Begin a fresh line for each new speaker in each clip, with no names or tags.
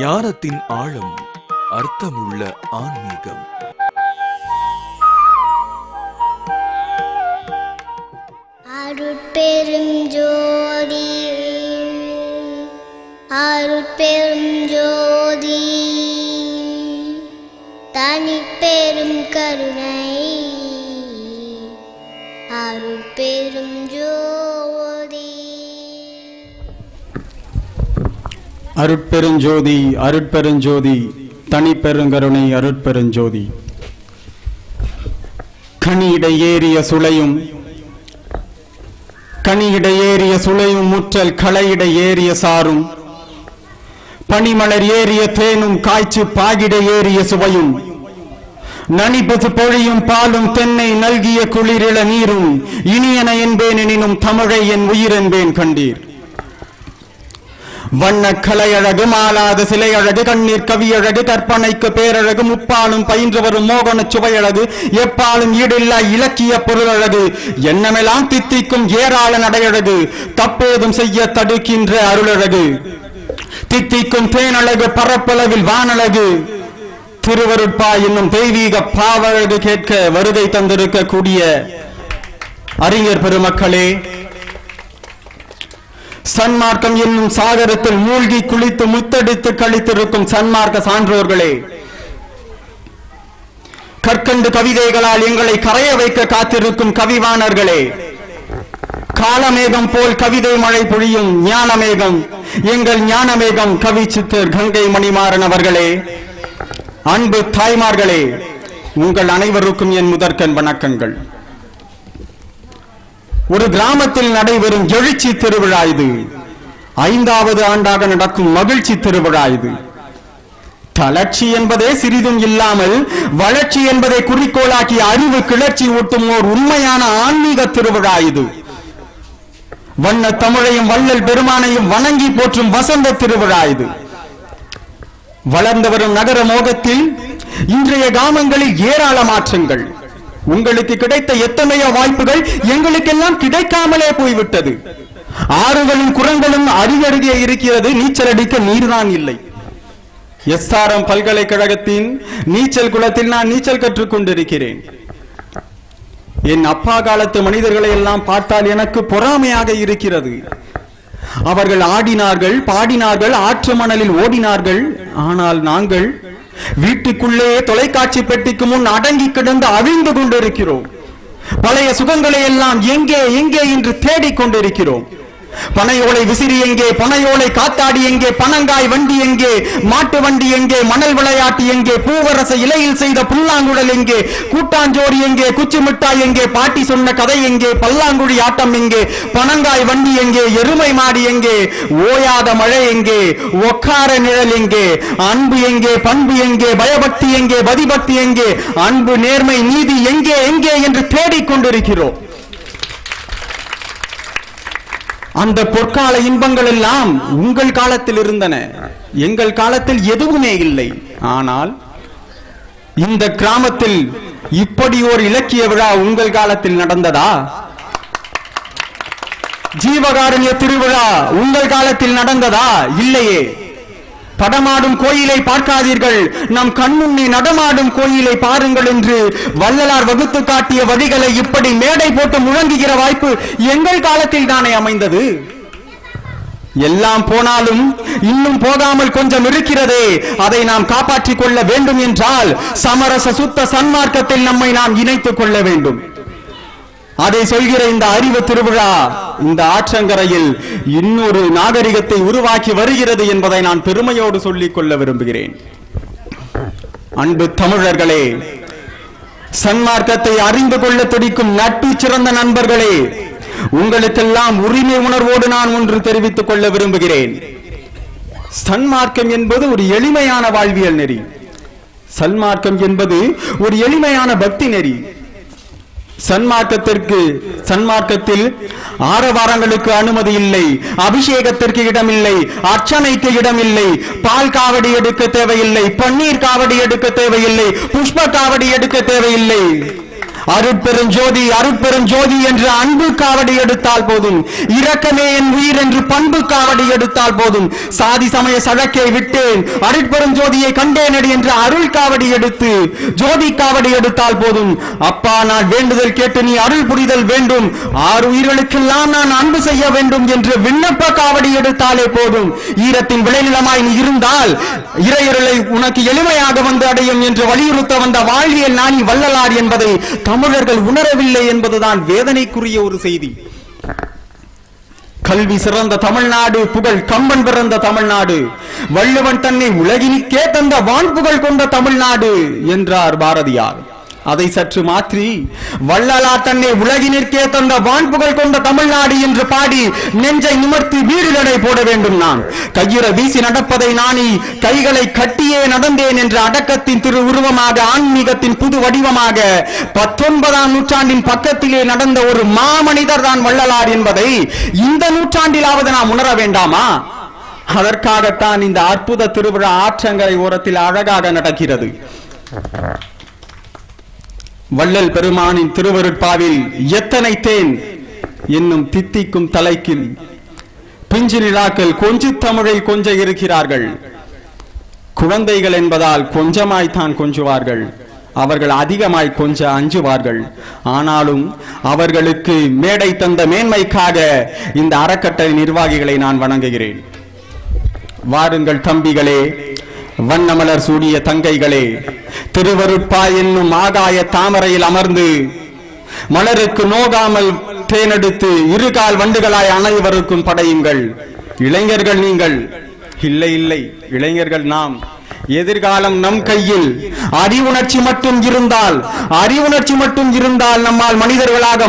ஞானத்தின் ஆழம், அர்த்தமுள்ள ஆன்மீகம்.
அருட்பெருஞ்சோதி அருட்பெருஞ்சோதி தனிப்பெரும் கருணை அருட்பெருஞ்சோதி.
அருட்பெருஞ்சோதி அருட்பெருஞ்சோதி தனிப்பெருங்கருணை அருட்பெருஞ்சோதி. கனியிடையேறிய சுளையும் முற்றல் களையிட ஏறிய சாரும் பனிமலர் ஏறிய தேனும் காய்ச்சி பாகிட ஏறிய சுவையும் நனிபது பொழியும் பாலும் தென்னை நல்கிய குளிரிள நீரும் இனியன என்பேன் எனினும் தமிழை என் உயிர் என்பேன் கண்டீர். வண்ண கலையழகு மாலாத சிலையழகு கண்ணீர் கவியழகு கற்பனைக்கு பேரழகு முப்பாலும் பயின்று வரும் மோகன சுவையழகு எப்பாலும் ஈடில்லா இலக்கிய பொருளழகு எண்ணமெல்லாம் தித்திக்கும் ஏராள நடையழகு தப்போதும் செய்ய தடுக்கின்ற அருளழகு தித்திக்கும் தேனழகு பரப்பளவில் வானழகு திருவருட்பா என்னும் தெய்வீக பாவழகு கேட்க வருகை தந்திருக்க கூடிய அறிஞர் பெருமக்களே, சன்மார்க்கம் என்னும் சாகரத்தில் மூழ்கி குளித்து முத்தடித்து கழித்திருக்கும் சன்மார்க்க சான்றோர்களே, கற்கண்டு கவிதைகளால் எங்களை கரைய வைக்க காத்திருக்கும் கவிவாணர்களே, காலமேகம் போல் கவிதை மழை பொழியும் ஞானமேகம் எங்கள் ஞானமேகம் கவி சித்தர் கங்கை மணிமாறன் அவர்களே, அன்பு தாய்மார்களே, உங்கள் அனைவருக்கும் என் முதற்கண் வணக்கங்கள். ஒரு கிராமத்தில் நடைபெறும் எழுச்சி திருவிழா இது. 5வது ஆண்டாக நடக்கும் மகிழ்ச்சி திருவிழா இது. தளர்ச்சி என்பதே சிறிதும் இல்லாமல் வளர்ச்சி என்பதை குறிக்கோளாக்கி அறிவு கிளர்ச்சி ஊட்டும் ஓர் உண்மையான ஆன்மீக திருவிழா இது. வண்ண தமிழையும் வள்ளல் பெருமானையும் வணங்கி போற்றும் வசந்த திருவிழா இது. வளர்ந்து வரும் நகர மோகத்தில் இன்றைய கிராமங்களில் ஏராள மாற்றங்கள். உங்களுக்கு கிடைத்த எத்தனையோ வாய்ப்புகள் எங்களுக்கெல்லாம் கிடைக்காமலே போய்விட்டது. ஆறுகளும் குரங்களும் அருகருகே இருக்கிறது, நீச்சல் அடிக்க நீர்தான் இல்லை. SRM பல்கலைக்கழகத்தின் நீச்சல் குளத்தில் நான் நீச்சல் கற்றுக் கொண்டிருக்கிறேன். என் அப்பா காலத்து மனிதர்களை எல்லாம் பார்த்தால் எனக்கு பொறாமையாக இருக்கிறது. அவர்கள் ஆடினார்கள், பாடினார்கள், ஆற்று மணலில் ஓடினார்கள். ஆனால் நாங்கள் வீட்டுக்குள்ளே தொலைக்காட்சி பெட்டிக்கு முன் அடங்கி கிடந்து அழிந்து கொண்டிருக்கிறோம். பழைய சுகங்களை எல்லாம் எங்கே எங்கே என்று தேடிக் கொண்டிருக்கிறோம். பனையோலை விசிறி எங்கே, பனையோலை காத்தாடி எங்கே, பனங்காய் வண்டி எங்கே, மாட்டு வண்டி எங்கே, மணல் விளையாட்டு எங்கே, பூவரச இலையில் செய்த புல்லாங்குழல் எங்கே, கூட்டாஞ்சோடி எங்கே, குச்சி மிட்டாய் எங்கே, பாட்டி சொன்ன கதை எங்கே, பல்லாங்குழி ஆட்டம் எங்கே, பனங்காய் வண்டி எங்கே, எருமை மாடி எங்கே, ஓயாத மழை எங்கே, ஒக்கார நிழல் எங்கே, அன்பு எங்கே, பண்பு எங்கே, பயபக்தி எங்கே, பதிபக்தி எங்கே, அன்பு நேர்மை நீதி எங்கே எங்கே என்று தேடிக்கொண்டிருக்கிறோம். அந்த பொற்கால இன்பங்கள் எல்லாம் உங்கள் காலத்தில் இருந்தன, எங்கள் காலத்தில் எதுவுமே இல்லை. ஆனால் இந்த கிராமத்தில் இப்படி ஒரு இலக்கிய விழா உங்கள் காலத்தில் நடந்ததா? ஜீவகாருண்ய திருவிழா உங்கள் காலத்தில் நடந்ததா? இல்லையே. படமாடும் கோயிலை பார்க்காதீர்கள், நம் கண்முன்னே நடமாடும் கோயிலை பாருங்கள் என்று வள்ளலார் வகுத்து காட்டிய வழிகளை இப்படி மேடை போட்டு முழங்குகிற வாய்ப்பு எங்கள் காலத்தில் தானே அமைந்தது. எல்லாம் போனாலும் இன்னும் போகாமல் கொஞ்சம் இருக்கிறதே, அதை நாம் காப்பாற்றிக் கொள்ள வேண்டும் என்றால் சமரச சுத்த சன்மார்க்கத்தில் நம்மை நாம் இணைத்துக் கொள்ள வேண்டும். அதை சொல்கிற இந்த அறிவு திருவிழா இந்த ஆற்றங்கரையில் இன்னொரு நாகரிகத்தை உருவாக்கி வருகிறது என்பதை நான் பெருமையோடு சொல்லிக் கொள்ள விரும்புகிறேன். அன்பு தமிழர்களே, சன்மார்க்கத்தை அறிந்து கொள்ள துடிக்கும் நட்பு சிறந்த நண்பர்களே, உங்களுக்கெல்லாம் உரிமை உணர்வோடு நான் ஒன்று தெரிவித்துக் கொள்ள விரும்புகிறேன். சன்மார்க்கம் என்பது ஒரு எளிமையான வாழ்வியல் நெறி. சன்மார்க்கம் என்பது ஒரு எளிமையான பக்தி நெறி. சன்மார்க்கத்தில் ஆரவாரங்களுக்கு அனுமதி இல்லை, அபிஷேகத்திற்கு இடமில்லை, அர்ச்சனைக்கு இடமில்லை, பால் காவடி எடுக்க தேவையில்லை, பன்னீர் காவடி எடுக்க தேவையில்லை, புஷ்ப காவடி எடுக்க தேவையில்லை. அருட்பெருஞ்சோதி அருட்பெருஞ்சோதி என்று அன்பு காவடி எடுத்தால் போதும், இரக்கமே என் உயிர் என்று பண்பு காவடி எடுத்தால் போதும், சாதி சமய சழக்கை விட்டேன் அருட்பெருஞ்சோதியை கண்டேனடி என்று அருள் காவடி எடுத்து ஜோதி காவடி எடுத்தால் போதும். அப்பா, நான் வேண்டுதல் கேட்டு நீ அருள் புரிதல் வேண்டும், 6 உயிர்களுக்கெல்லாம் நான் அன்பு செய்ய வேண்டும் என்று விண்ணப்ப காவடி எடுத்தாலே போதும். ஈரத்தின் விளைநிலமாய் நீ இருந்தால் இறையருளை உனக்கு எளிமையாக வந்து அடையும் என்று வலியுறுத்த வந்த வாழ்வியல் நாணி வள்ளலார் என்பதை தமிழர்கள் உணரவில்லை என்பதுதான் வேதனைக்குரிய ஒரு செய்தி. கல்வி சிறந்த தமிழ்நாடு, புகழ் கம்பன் பிறந்த தமிழ்நாடு, வள்ளுவன் தன்னை உலகினுக்கே தந்த வான்புகழ் கொண்ட தமிழ்நாடு என்றார் பாரதியார். அதை சற்று மாற்றி வள்ளலார் தன்னை உலகினிற்கே தந்த வான்புகழ் கொண்ட தமிழ்நாடு என்று பாடி நெஞ்சை நிமிர்த்தி வீடுகளை போட வேண்டும். நான் கையிற வீசி நடப்பதை நாணி கைகளை கட்டியே நடந்தேன் என்ற அடக்கத்தின் திரு உருவமாக, ஆன்மீகத்தின் புது வடிவமாக 19ஆம் நூற்றாண்டின் பக்கத்திலே நடந்த ஒரு மாமனிதர் தான் வள்ளலார் என்பதை இந்த நூற்றாண்டிலாவது நாம் உணர வேண்டாமா? அதற்காகத்தான் இந்த அற்புத திருவிழா ஆற்றங்கரை ஓரத்தில் அழகாக நடக்கிறது. வள்ளல் பெருமானின் திருவருட்பாவில் எத்தனை தேன் என்னும் தித்திக்கும் தலைக்கில் பிஞ்சு நிலாக்கள் கொஞ்சு தமிழை கொஞ்ச இருக்கிறார்கள். குழந்தைகள் என்பதால் கொஞ்சமாய்த்தான் கொஞ்சுவார்கள், அவர்கள் அதிகமாய் கொஞ்ச அஞ்சுவார்கள். ஆனாலும் அவர்களுக்கு மேடை தந்த மேன்மைக்காக இந்த அறக்கட்டளை நிர்வாகிகளை நான் வணங்குகிறேன். வாருங்கள் தம்பிகளே, வண்ணமலர் சூடிய தங்கைகளே, திருவருட்பா என்னும் ஆகாய தாமரையில் அமர்ந்து மலருக்கு நோகாமல் தேனெடுத்து இருகால் வண்டுகளாய் அனைவருக்கும் படையுங்கள். இளைஞர்கள் நீங்கள், இல்லை இல்லை, இளைஞர்கள் நாம். எதிர்காலம் நம் கையில். அறிவுணர்ச்சி மட்டும் இருந்தால் நம்மால் மனிதர்களாக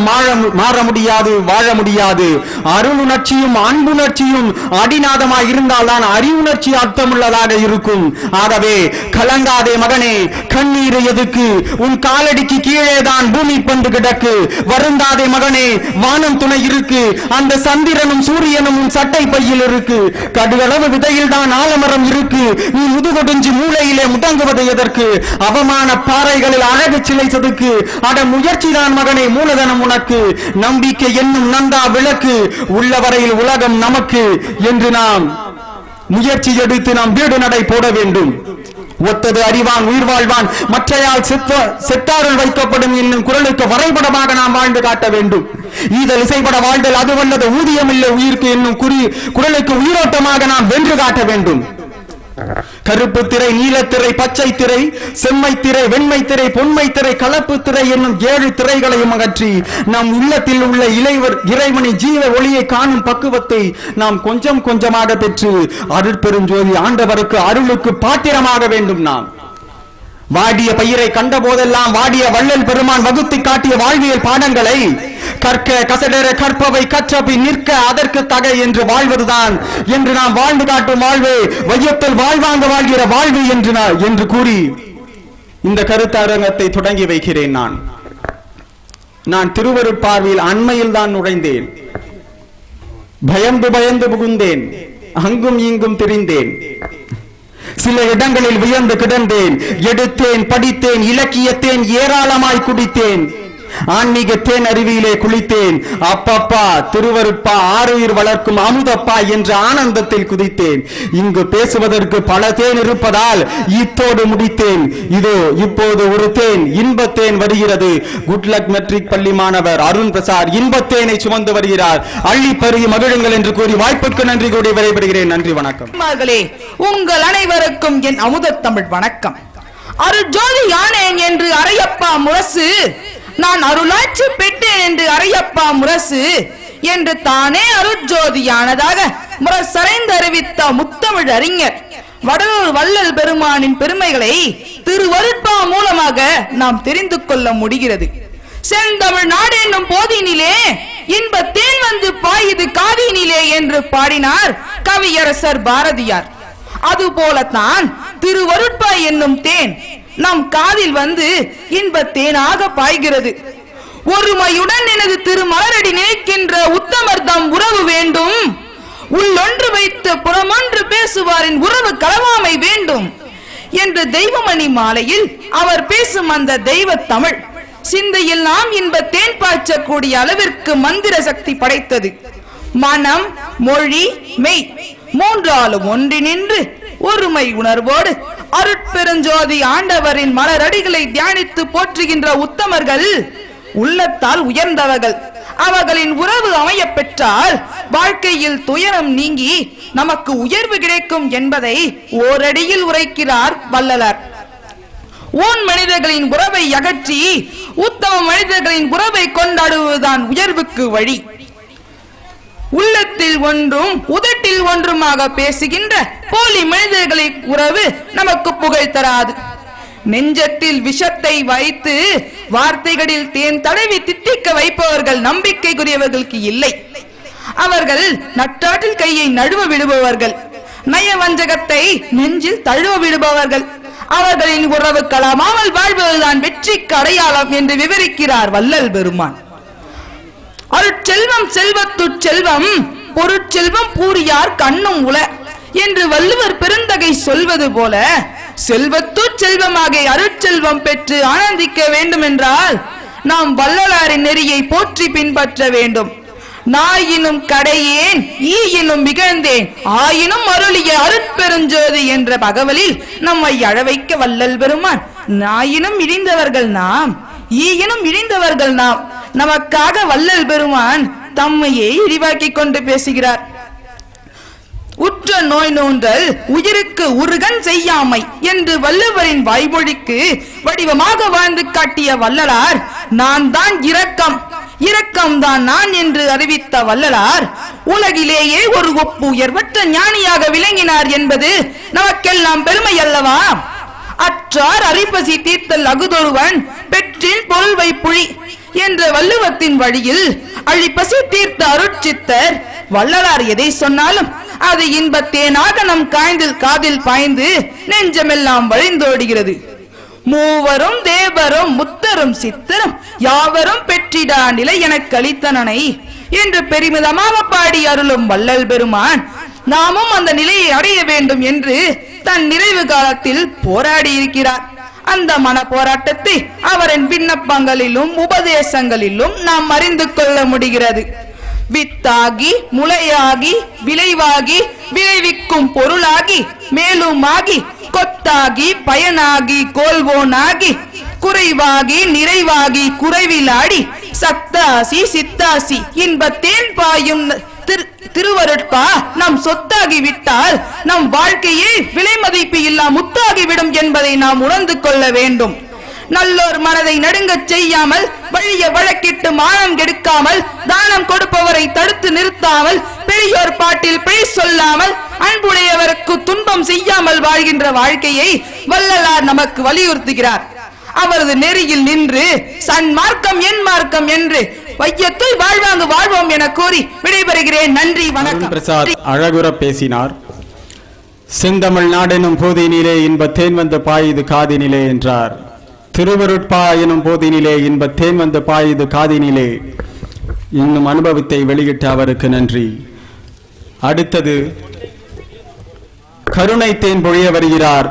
மாற முடியாது, வாழ முடியாது. அருளுணர்ச்சியும் அன்புணர்ச்சியும் அடிநாதமாய் இருந்தால் தான் அறிவுணர்ச்சி அர்த்தமுள்ளதாக இருக்கும். ஆகவே கலங்காதே மகனே, கண்ணீர் எதுக்கு, உன் காலடிக்கு கீழே தான் பூமி பந்து கிடக்கு. வருந்தாதே மகனே, வானம் துணை இருக்கு, அந்த சந்திரனும் சூரியனும் உன் சட்டை பையில் இருக்கு. கடுகளவு விதையில் தான் ஆலமரம் இருக்கு. நீ முதுகொடுஞ்சு மூளையிலே முடங்குவது எதற்கு? அவமான பாறைகளில் அழகு சிலை செதுக்கு. அட முயற்சி தான் மகனே மூலதனம் உனக்கு. நம்பிக்கை என்னும் நந்தா விளக்கு, உள்ளவரையில் உலகம் நமக்கு என்று நாம் முயற்சி எடுத்து நாம் வீடு நடை போட வேண்டும். ஒத்தது அறிவான் உயிர் வாழ்வான், மற்றையால் செத்தாருள் வைக்கப்படும் என்னும் குரலுக்கு வரைபடமாக நாம் வாழ்ந்து காட்ட வேண்டும். ஈதல் இசைப்பட வாழ்தல் அது வல்லது ஊதியம் இல்லை உயிருக்கு என்னும் குரலுக்கு உயிரோட்டமாக நாம் வென்று காட்ட வேண்டும். கருப்பு திரை, நீலத்திரை, பச்சை திரை, செம்மை திரை, வெண்மை திரை, பொன்மை திரை, கலப்பு திரை என்னும் 7 திரைகளையும் அகற்றி நம் உள்ளத்தில் உள்ள இறைவனை ஜீவ ஒளியை காணும் பக்குவத்தை நாம் கொஞ்சம் கொஞ்சமாக பெற்று அருட்பெருஞ்சோதி ஆண்டவருக்கு அருளுக்கு பாத்திரமாக வேண்டும். நாம் வாடிய பயிரை கண்ட போதெல்லாம் வாடிய வள்ளல் பெருமான் வகுத்து காட்டிய வாழ்வியல் பாடங்களை கற்க கசடர கற்பவை கற்றபி நிற்க அதற்கு தகை என்று வாழ்வதுதான் என்று நாம் வாழ்ந்து காட்டும் வாழ்வே வையத்தில் வாழ்வாங்க வாழ்கிற வாழ்வு என்று கூறி இந்த கருத்தரங்கத்தை தொடங்கி வைக்கிறேன். நான் திருவருட்பார்வையில் அண்மையில் தான் நுழைந்தேன். பயந்து புகுந்தேன், அங்கும் இங்கும் திரிந்தேன். சில இடங்களில் வியந்து கிடந்தேன். எடுத்தேன், படித்தேன், இலக்கியத்தேன் ஏராளமாய் குடித்தேன். ஆன்மீகத்தேன் அருவியிலே குளித்தேன். அப்பப்பா திருவருட்பா ஆறுயிர் வளர்க்கும் அமுதப்பா என்ற ஆனந்தத்தில் குதித்தேன். இங்கு பேசுவதற்கு பல தேன் இருப்பதால் இத்தோடு முடித்தேன். இதோ இப்போது ஒரு தேன், இன்பத்தேன் வருகிறது. குட்லக் மெட்ரிக் பள்ளி மாணவர் அருண் பிரசாத் இன்பத்தேனை சுமந்து வருகிறார். அள்ளி பருகி மகிழுங்கள் என்று கூறி வாய்ப்புக்கு நன்றி கூறி விடைபெறுகிறேன். நன்றி, வணக்கம்.
உங்கள் அனைவருக்கும் என் அமுத தமிழ் வணக்கம். அருட்ஜோதி யானேன் என்று அரையப்பா முரசு, நான் அருளாட்சி பெற்றேன் என்று அரையப்பா முரசு என்று தானே அருட்ஜோதியானதாக முரசறைந்து அறிவித்த முத்தமிழ் அறிஞர் வடலூர் வள்ளல் பெருமானின் பெருமைகளை திருவருட்பா மூலமாக நாம் தெரிந்து கொள்ள முடிகிறது. செந்தமிழ் நாடு என்னும் போதினிலே இன்பத்தேன் வந்து பாயுது காதினிலே என்று பாடினார் கவியரசர் பாரதியார். அதுபோலத்தான் திருவருட்பா என்னும் தேன் நம் காதில் வந்து இன்பத்தேனாக பாய்கிறது. ஒருமையுடன் எனது திருமலரடி நினைக்கின்ற உத்தமர்தம் உறவு வேண்டும். உள்ளொன்று வைத்து புறமொன்று பேசுவாரின் உறவு களவாமை வேண்டும் என்று தெய்வமணி மாலையில் அவர் பேசும் அந்த தெய்வ தமிழ் சிந்தையில் நாம் இன்ப தேன் பாய்ச்சக்கூடிய அளவிற்கு மந்திர சக்தி படைத்தது. மனம், மொழி, மெய் மூன்றாலும் ஒன்றினின்று ஒருமை உணர்வோடு அருட்பெருஞ்சோதி ஆண்டவரின் மலரடிகளை தியானித்து போற்றுகின்ற உத்தமர்கள் உள்ளத்தால் உயர்ந்தவர்கள். அவர்களின் உறவு அமைய பெற்றால் வாழ்க்கையில் துயரம் நீங்கி நமக்கு உயர்வு கிடைக்கும் என்பதை ஓரடியில் உரைக்கிறார் வள்ளலார். ஊன் மனிதர்களின் உறவை அகற்றி உத்தம மனிதர்களின் உறவை கொண்டாடுவதுதான் உயர்வுக்கு வழி. உள்ளத்தில் ஒன்றும் உதட்டில் ஒன்றுமாக பேசுகின்ற போலி மனிதர்களின் உறவு நமக்கு புகழ் தராது. நெஞ்சத்தில் விஷத்தை வைத்து வார்த்தைகளில் தேன் தடவி தித்திக்க வைப்பவர்கள் நம்பிக்கைக்குரியவர்களுக்கு இல்லை. அவர்கள் நட்டாற்றில் கையை நழுவ விடுபவர்கள், நயவஞ்சகத்தை நெஞ்சில் தழுவ விடுபவர்கள். அவர்களின் உறவு கலமாமல் வாழ்வதுதான் வெற்றிக்கு அடையாளம் என்று விவரிக்கிறார் வள்ளல் பெருமான். அருட்செல்வம் செல்வத்துட் செல்வம் பொருட்செல்வம் பூரியார் கண்ணும் உல என்று வள்ளுவர் பெருந்தகை சொல்வது போல செல்வத்துட் செல்வமாக அருட்செல்வம் பெற்று ஆனந்திக்க வேண்டும் என்றால் நாம் வள்ளலாரின் நெறியை போற்றி பின்பற்ற வேண்டும். நாயினும் கடையேன் ஈயினும் மிகழ்ந்தேன் ஆயினும் அருளிய அருட்பெருஞ்சோதி என்ற பகவலில் நம்மை அழவைக்க வள்ளல் பெருமான் நாயினும் இழிந்தவர்கள் நாம், ஈயினும் இழிந்தவர்கள் நாம். நமக்காக வள்ளல் பெருமான் தம்மையே இழிவாக்கி கொண்டு பேசுகிறார். உற்ற நோய் நோன்றல் உயிருக்கு உருகன் செய்யாமை என்று வள்ளுவரின் வாய்மொழிக்கு வடிவமாக வாழ்ந்து காட்டிய வள்ளலார் நான் தான் இரக்கம், இரக்கம்தான் நான் என்று அறிவித்த வள்ளலார் உலகிலேயே ஒரு ஒப்பு உயர்வற்ற ஞானியாக விளங்கினார் என்பது நமக்கெல்லாம் பெருமை அல்லவா? அற்றார் அரிப்பசி தீர்த்தல் அகுதொருவன் பெற்றின் பொருள் வைப்புழி என்ற வள்ளுவத்தின் வழியில் அழிப்பசி தீர்த்த அருட்சித்தர் வள்ளலார் எதை சொன்னாலும் அது இன்பத்தேனாக நம் காதில் பாய்ந்து நெஞ்சமெல்லாம் வழிந்தோடுகிறது. மூவரும் தேவரும் முத்தரும் சித்தரும் யாவரும் பெற்றிடா நிலை எனக் அளித்தனனை என்று பெருமிதமாக பாடி அருளும் வள்ளல் பெருமான் நாமும் அந்த நிலையை அடைய வேண்டும் என்று தன் நிறைவு காலத்தில் போராடி இருக்கிறார். அந்த மன போராட்டத்தை அவரின் விண்ணப்பங்களிலும் உபதேசங்களிலும் நாம் அறிந்து கொள்ள முடிகிறது. வித்தாகி முளையாகி விளைவாகி விளைவிக்கும் பொருளாகி மேலுமாகி கொத்தாகி பயனாகி கோல்வோனாகி குறைவாகி நிறைவாகி குறைவிலாடி சத்தாசி சித்தாசி இன்பத்தேன் பாயும் திருவருட்பா நம் சொத்தாகி விட்டால் நம் வாழ்க்கையே விலை மதிப்பு இல்லா முத்தாகிவிடும் என்பதை நாம் உணர்ந்து கொள்ள வேண்டும். நல்லோர் மனதை நடுங்கச் செய்யாமல் வழிய வழக்கிட்டு மானம் கெடுக்காமல் தானம் கொடுப்பவரை தடுத்து நிறுத்தாமல் பெரியோர் பாட்டில் பிழை சொல்லாமல் அன்புடையவருக்கு துன்பம் செய்யாமல் வாழ்கின்ற வாழ்க்கையை வள்ளலார் நமக்கு வலியுறுத்துகிறார். அவரது நெறியில் நின்று சன்மார்க்கம் என் மார்க்கம் என்று வையத்துள் வாழ்வாங்கு வாழ்வோம் என கூறி விடைபெறுகிறேன். நன்றி, வணக்கம்.
பிரசாத் அழகுற பேசினார். செந்தமிழ் நாடெனும் போதினிலே இன்ப தேன் வந்து பாயுது காதினிலே என்றார். திருவருட்பா எனும் போதினிலே இன்ப தேன் வந்து பாயுது காதினிலே இன்னும் அனுபவத்தை வெளியிட்ட அவருக்கு நன்றி. அடுத்தது கருணை தேன் பொழிய வருகிறார்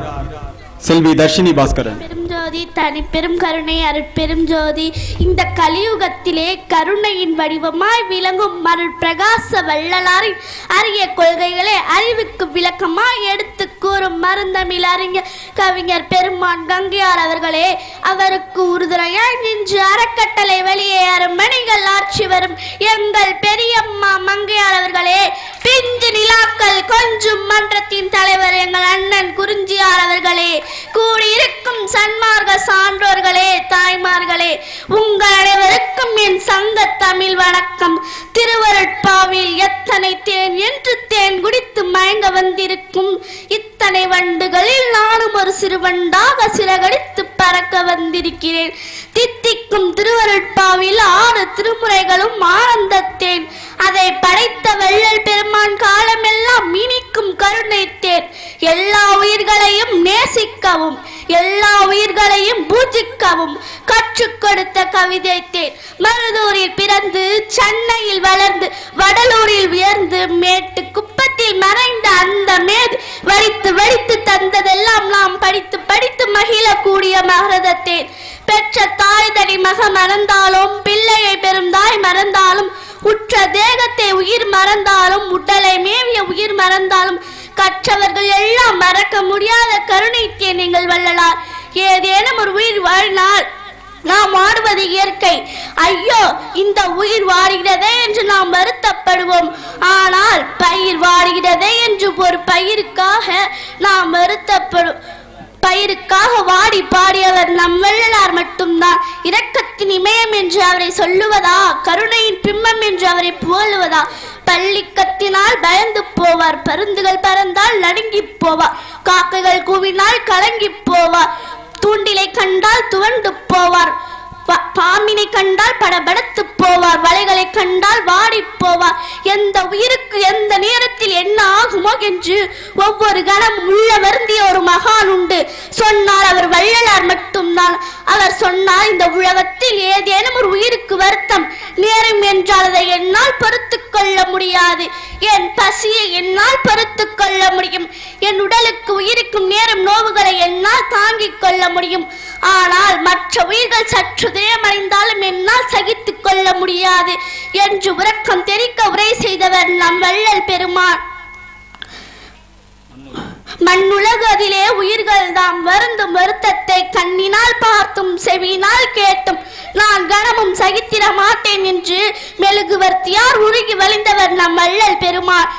செல்வி தர்ஷினி பாஸ்கரன்.
பெருஞ்சோதி தனி பெரும் கருணை அருட்பெரும் ஜோதி. இந்த கலியுகத்திலே கருணையின் வடிவமாய் விளங்கும் அருள் பிரகாச வள்ளலாரின் அரிய கொள்கைகளை அறிவுக்கு விளக்கமாய் எடுத்து கூறும் மருந்தமிழ் அறிஞர் கவிஞர் பெருமான் கங்கையார் அவர்களே, அவருக்கு உறுதுணையாய் நின்று அறக்கட்டளை வெளியே அருமணிகள் ஆட்சி வரும் எங்கள் பெரியம்மா மங்கையார் அவர்களே, பிஞ்சு நிலாக்கள் கொஞ்சம் மன்றத்தின் தலைவர் எங்கள் அண்ணன் குறிஞ்சியார் அவர்களே, கூடியிருக்கும் சன்மார்க்க சான்றோர்களே, தாய்மார்களே, உங்கள் அனைவருக்கும் என் சங்க தமிழ் வணக்கம். திருவருட்பாவில் எத்தனை தேன் என்று தேன் குடித்து மயங்க வந்திருக்கும் இத்தனை வண்டுகளில் நானும் ஒரு சிறுவண்டாக சிறகடித்து பறக்க வந்திருக்கிறேன். தித்திக்கும் திருவருட்பாவில் 6 திருமுறைகளும் ஆனந்தத்தேன். அதை படைத்த வள்ளல் பெருமான் காலமெல்லாம் இனிக்கும் கருணை தேன். எல்லா உயிர்களையும் நேசிக்கவும் எல்லா உயிர்களையும் பூஜிக்கவும் கற்றுக் கொடுத்த கவிதை தேன். மருதூரில் பிறந்து சென்னையில் வளர்ந்து வடலூரில் உயர்ந்து மேட்டு குப்பத்தில் மறைந்த அந்த மேது வடித்து வடித்து தந்ததெல்லாம் நாம் படித்து படித்து மகிழக்கூடிய மகரதத்தேன். பெற்ற தாய் தனி மக மறந்தாலும், பிள்ளையை பெறும் தாய் மறந்தாலும், உற்ற தேகத்தை உயிர் மறந்தாலும், உடலை மேவிய உயிர் மறந்தாலும், கற்றவர்கள் எல்லாம் மறக்க முடியாத கருணைத்தேன் எங்கள் வள்ளலார். ஏதேனும் ஒரு உயிர் வாழ்நாள் நாம் வாடுவது இயற்கை. ஐயோ, இந்த உயிர் வாடுகிறதே என்று நாம் வருத்தப்படுவோம். ஆனால் பயிர் வாடுகிறதே என்று ஒரு பயிருக்காக நாம் வருத்தப்படும். பயிருக்காக வாடி பாடியவர் நம் வள்ளலார் மட்டும்தான். இரக்கத்தின் இமயம் என்று அவரை சொல்லுவதா, கருணையின் பிம்மம் என்று அவரை புகழுவதா? பள்ளி கத்தினால் பயந்து போவார், பருந்துகள் பறந்தால் நடுங்கி போவார், காக்கைகள் கூவினால் கலங்கி போவார், தூண்டிலை கண்டால் துவண்டு போவார், பாம்பினை கண்டால் படபடத்து போவார், வலைகளை கண்டால் வாடி போவார். எந்த உயிருக்கு எந்த நேரத்தில் என்ன ஆகுமோ என்று ஒவ்வொரு கணம் உள்ள வருந்திய ஒரு மகான் உண்டு. சொன்னால் அவர் வள்ளலார் மட்டும்தான். அவர் சொன்னால் இந்த உலகத்தில் ஏதேனும் ஒரு உயிருக்கு வருத்தம் நேரும் என்றால் அதை என்னால் பொறுத்து கொள்ள முடியாது. என் பசியை என்னால் பொறுத்து கொள்ள முடியும். என் உடலுக்கு உயிருக்கும் நேரும் நோவுகளை என்னால் தாங்கிக் கொள்ள முடியும். ஆனால் மற்ற உயிர்கள் சற்று தேமடைந்தாலும் என்னால் சகித்துக் கொள்ள முடியாது என்று உறக்கம் தெரிக்க உரை செய்தவர் நம் வள்ளல் பெருமான். மண்ணுலகதிலே உயிர்கள் தாம் வருந்தும் வருத்தத்தை கண்ணினால் பார்த்தும் செவியினால் கேட்டும் நான் கணமும் சகித்திட மாட்டேன் என்று மெழுகுவர்த்தியார் உருகி வழிந்தவர் நம் வள்ளல் பெருமான்.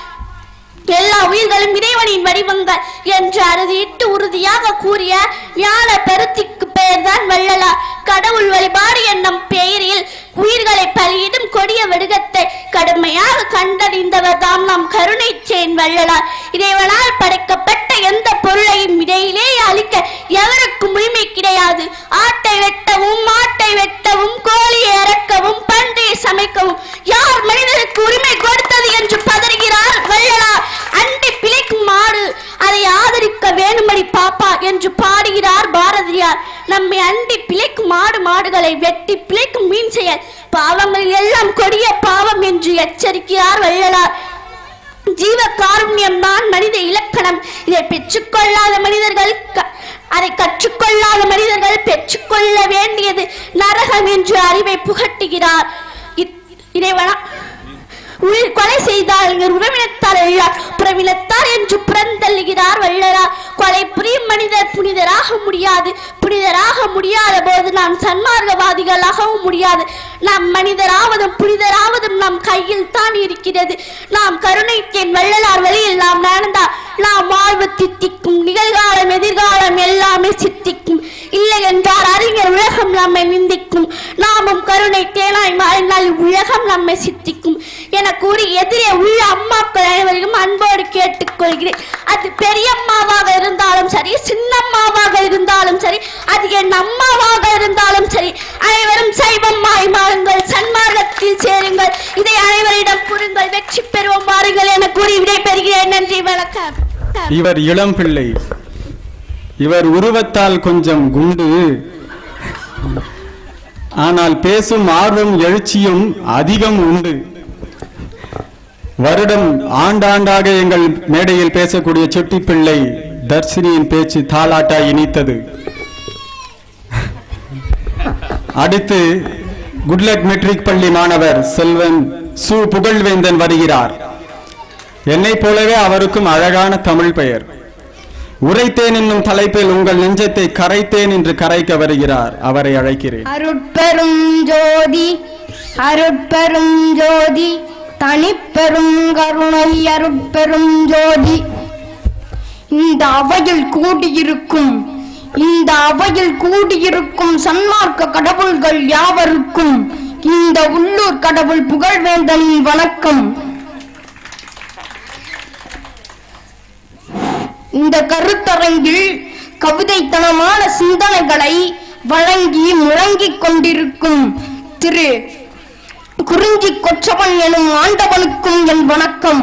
எல்லா உயிர்களும் இறைவனின் வடிவங்கள் என்று அறுதியிட்டு உறுதியாக கூறிய ஞான பெருத்திக்கு பெயர்தான் வள்ளலார். கடவுள் வழிபாடு என்னும் பெயரில் உயிர்களை பலியிடும் கொடிய வெடுகத்தை கடுமையாக கண்டறிந்தவர் தாம் நம் கருணை சேன் வள்ளலார். இறைவனால் படைக்கப்பட்ட எந்த பொருளையும் இடையிலே அழிக்க எவருக்கும் உரிமை கிடையாது. ஆட்டை வெட்டவும், மாட்டை வெட்டவும், கோழியை அறக்கவும், பன்றியை சமைக்கவும் யார் மனிதனுக்கு உரிமை கொடுத்தது என்று பதறுகிறார் வள்ளலார். அண்டி பிழைக்கும் மாடு, அதை ஆதரிக்க வேணுமடி பாப்பா என்று பாடுகிறார் பாரதியார். நம்மை அண்டி பிழைக்கும் மாடுகளை வெட்டி பிழைக்கும் மீன் செயல் பாவங்கள் எல்லாம் கொடிய பாவம் என்று எச்சரிக்கிறார் வள்ளலார். ஜீவ காருண்யம் தான் மனித இலக்கணம். இதை பெற்றுக்கொள்ளாத மனிதர்கள், அதை கற்றுக்கொள்ளாத மனிதர்கள் பெற்றுக்கொள்ள வேண்டியது நரகம் என்று அறிவை புகட்டுகிறார் இறைவனா. உயிர் கொலை செய்தால் உறவினத்தார் எல்லாம் புறவினத்தார் என்று புறந்தள்ளுகிறார் வள்ளலார். கொலை புரியும் மனிதர் புனிதராக முடியாது. புனிதராக முடியாத போது நாம் சன்மார்க்கவாதிகளாகவும் முடியாது. நாம் மனிதராவதும் புனிதராவதும் நம் கையில் தான் இருக்கிறது. நாம் கருணைத்தேன் வள்ளலார் வழியில் நாம் நடந்தால் நாம் வாழ்வு தித்திக்கும். நிகழ்காலம் எதிர்காலம் எல்லாமே சித்திக்கும். இல்லை என்றால் அறிஞர் உலகம் நம்மை நிந்திக்கும். நாமும் கருணை தேனாய் மாறினால் உலகம் நம்மை சித்திக்கும் என கூறி எதிரே உள்ள அம்மாக்கள் அனைவரையும் அன்போடு கேட்டுக்கொள்கிறேன். அது பெரியம்மாவாக இருந்தாலும் சரி, சின்னம்மாவாக இருந்தாலும் சரி, அது என் அம்மாவாக இருந்தாலும் சரி, அனைவரும் சைவம்மாய் மாறுங்கள், சன்மார்க்கத்தில் சேருங்கள், இதை அனைவரிடம் கூறுங்கள், வெற்றி பெறுவோம் மாறுங்கள் என கூறி விடை பெறுகிறேன். நன்றி, வணக்கம்.
இவர் இளம் பிள்ளை. இவர் உருவத்தால் கொஞ்சம் குண்டு, ஆனால் பேசும் ஆர்வம் எழுச்சியும் அதிகம் உண்டு. வருடம் ஆண்டாண்டாக எங்கள் மேடையில் பேசக்கூடிய செட்டி பிள்ளை தர்ஷினியின் பேச்சு தாலாட்டா இனித்தது. அடுத்து குட்லக் மெட்ரிக் பள்ளி மாணவர் செல்வன் சு புகழ்வேந்தன் வருகிறார். என்னை போலவே அவருக்கும் அழகான தமிழ் பெயர். உரைத்தேன் என்னும் தலைப்பில் உங்கள் நெஞ்சத்தை கரைத்தேன் என்று கரைக்க வருகிறார். அவரை அழைக்கிறேன்.
அருட்பெரும் ஜோதி, அருட்பெரும் ஜோதி, தனிப்பெரும் கருணை அருட்பெரும் ஜோதி. இந்த அவையில் கூடியிருக்கும் சன்மார்க்க கடவுள்கள் யாவருக்கும் இந்த உள்ளூர் கடவுள் புகழ்வேந்தனின் வணக்கம். இந்த கருத்தரங்கில் கவிதைத்தனமான சிந்தனைகளை வழங்கி முழங்கிக் கொண்டிருக்கும் திரு குறிஞ்சி கொச்சவன் எனும் ஆண்டவனுக்கும் என் வணக்கம்.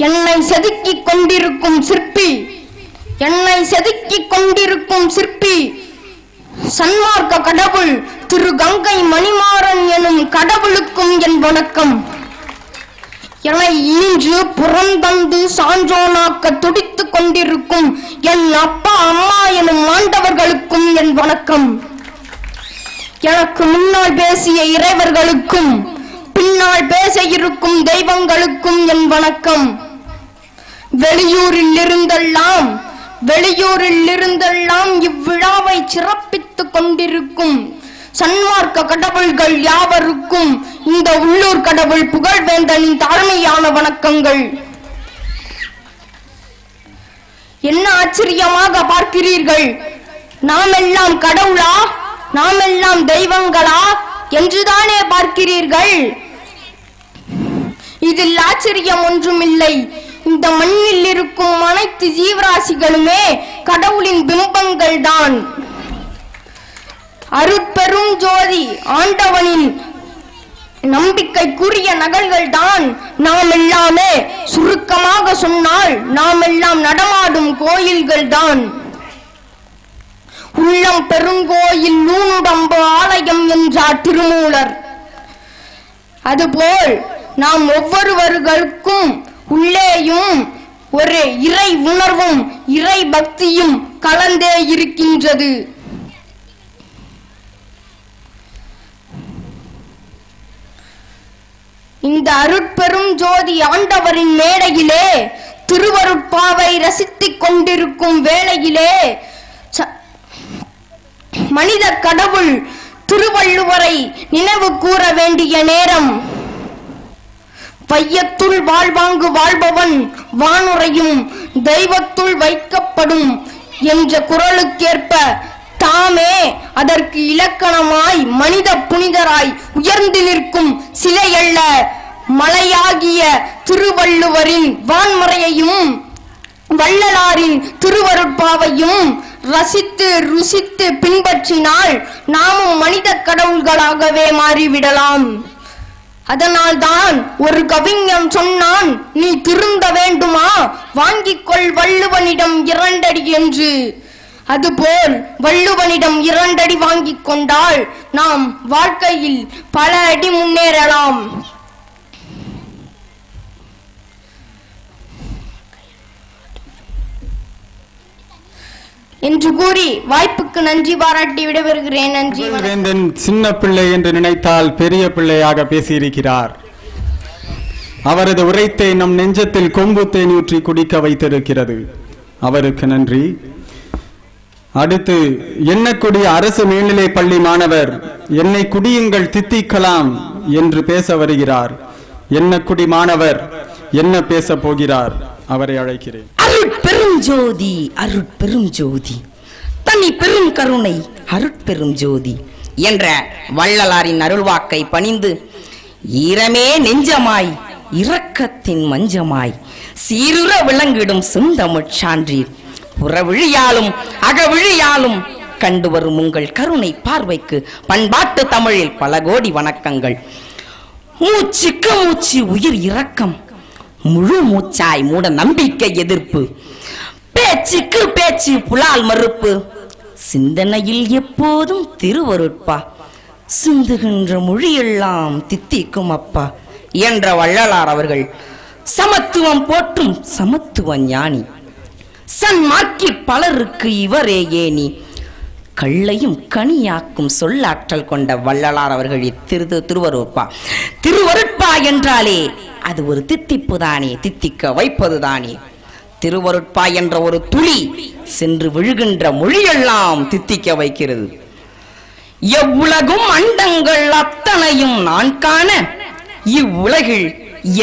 என்னை செதுக்கிக் கொண்டிருக்கும் சிற்பி சன்மார்க்க கடவுள் திரு கங்கை மணிமாறன் எனும் கடவுளுக்கும் என் வணக்கம். என ஈன்று புறந்தந்து சான்றோனாக்க துடித்துக் கொண்டிருக்கும் என் அப்பா அம்மா எனும் ஆண்டவர்களுக்கும் என் வணக்கம். எனக்கு முன்னால் பேசிய இறைவர்களுக்கும் பின்னால் பேச இருக்கும் தெய்வங்களுக்கும் என் வணக்கம். வெளியூரில் இருந்தெல்லாம் இவ்விழாவை சிறப்பித்துக் கொண்டிருக்கும் சன்மார்க்க கடவுள்கள் யாவருக்கும் இந்த உள்ளூர் கடவுள் புகழ்வேந்தனின் தாழ்மையான வணக்கங்கள். என்ன ஆச்சரியமாக பார்க்கிறீர்கள்? நாம் எல்லாம் கடவுளா, நாம் எல்லாம் தெய்வங்களா என்றுதானே பார்க்கிறீர்கள்? இதில் ஆச்சரியம் ஒன்றுமில்லை. இந்த மண்ணில் இருக்கும் அனைத்து ஜீவராசிகளுமே கடவுளின் பிம்பங்கள் தான். அருட்பெரும் ஜோதி ஆண்டவனின் நம்பிக்கைக்குரிய நகல்கள் தான் நாம் எல்லாமே. சுருக்கமாக சொன்னால் நாம் எல்லாம் நடமாடும் கோயில்கள் தான். உள்ளம் பெருங்கோயில் நூனுடம்பு ஆலயம் என்றார் திருமூலர். அதுபோல் நாம் ஒவ்வொருவர்களுக்கும் உள்ளேயும் ஒரு இறை உணர்வும் இறை பக்தியும் கலந்தே இருக்கின்றது. இந்த அருட்பெரும் ஜோதி ஆண்டவரின் மேடையிலே திருவருட்பாவை ரசித்துக் கொண்டிருக்கும் வேளையிலே மனித கடவுள் திருவள்ளுவரை நினைவு கூற வேண்டிய நேரம். வையத்துள் வாழ்வாங்கு வாழ்பவன் வானுரையும் தெய்வத்துள் வைக்கப்படும் என்ற குரலுக்கேற்ப தாமே அதற்கு இலக்கணமாய் மனித புனிதராய் உயர்ந்து நிற்கும் சிலையல்ல, மலையாகிய திருவள்ளுவரின் வான்மறையையும் வள்ளலாரின் திருவருட்பாவையும் ரசித்து ருசித்து பின்பற்றினால் நாமும் மனித கடவுள்களாகவே மாறிவிடலாம். அதனால்தான் ஒரு கவிஞன் சொன்னான், நீ திருந்த வேண்டுமா, வாங்கிக் கொள் வள்ளுவனிடம் 2 அடி என்று. அதுபோல் வள்ளுவனிடம் 2 அடி வாங்கிக் கொண்டால் நாம் வாழ்க்கையில் பல அடி முன்னேறலாம். என்று கூறி வாய்ப்புக்கு நன்றி பாராட்டி விடைபெறுகிறேன். நன்றி.
வேந்தன் சின்ன பிள்ளை என்று நினைத்தால் பெரிய பிள்ளையாக பேசியிருக்கிறார். அவரது உரைத்தை நம் நெஞ்சத்தில் கொம்பு தேனூற்றி குடிக்க வைத்திருக்கிறது. அவருக்கு நன்றி. அடுத்து எண்ணக்குடி அரசு மேல்நிலை பள்ளி மாணவர் என்னை குடியுங்கள் தித்திக்கலாம் என்று பேச வருகிறார். எண்ணக்குடி மாணவர் என்ன பேச போகிறார்? அவரை அழைக்கிறேன்.
அருட்பெரும் ஜோதி, அருட்பெரும் ஜோதி, தனி பெரும் கருணை அருட்பெரும் ஜோதி என்ற வள்ளலாரின் அருள்வாக்கை பணிந்து ஈரமே நெஞ்சமாய் இரக்கத்தின் மஞ்சமாய் சீருற விளங்கிடும் செந்தமிழ் சான்றீர் புறவிழியாலும் அகவிழியாலும் கண்டு வரும் உங்கள் கருணை பார்வைக்கு பண்பாட்டு தமிழில் பல கோடி வணக்கங்கள். மூச்சுக்கு மூச்சு உயிர் இரக்கம், முழு மூச்சாய் மூட நம்பிக்கை எதிர்ப்பு, பேச்சுக்கு பேச்சு புலால் மறுப்பு, சிந்தனையில் எப்போதும் திருவருட்பா, சிந்துகின்ற மொழியெல்லாம் தித்திக்கும் அப்பா என்ற வள்ளலார் அவர்கள் சமத்துவம் போற்றும் சமத்துவ ஞானி. சன்மார்க்கி பலருக்கு இவரே ஏனி, கள்ளையும் கனியாக்கும் சொல்லாற்றல் கொண்ட வள்ளலார் அவர்கள் திருவருட்பா. திருவருட்பா என்றாலே அது ஒரு தித்திப்பு தானே, தித்திக்க வைப்பது தானே. திருவருட்பா என்ற ஒரு துளி சென்று விழுகின்ற மொழியெல்லாம் தித்திக்க வைக்கிறது. எவ்வுலகும் அண்டங்கள் அத்தனையும் நான் காண இவ்வுலகில்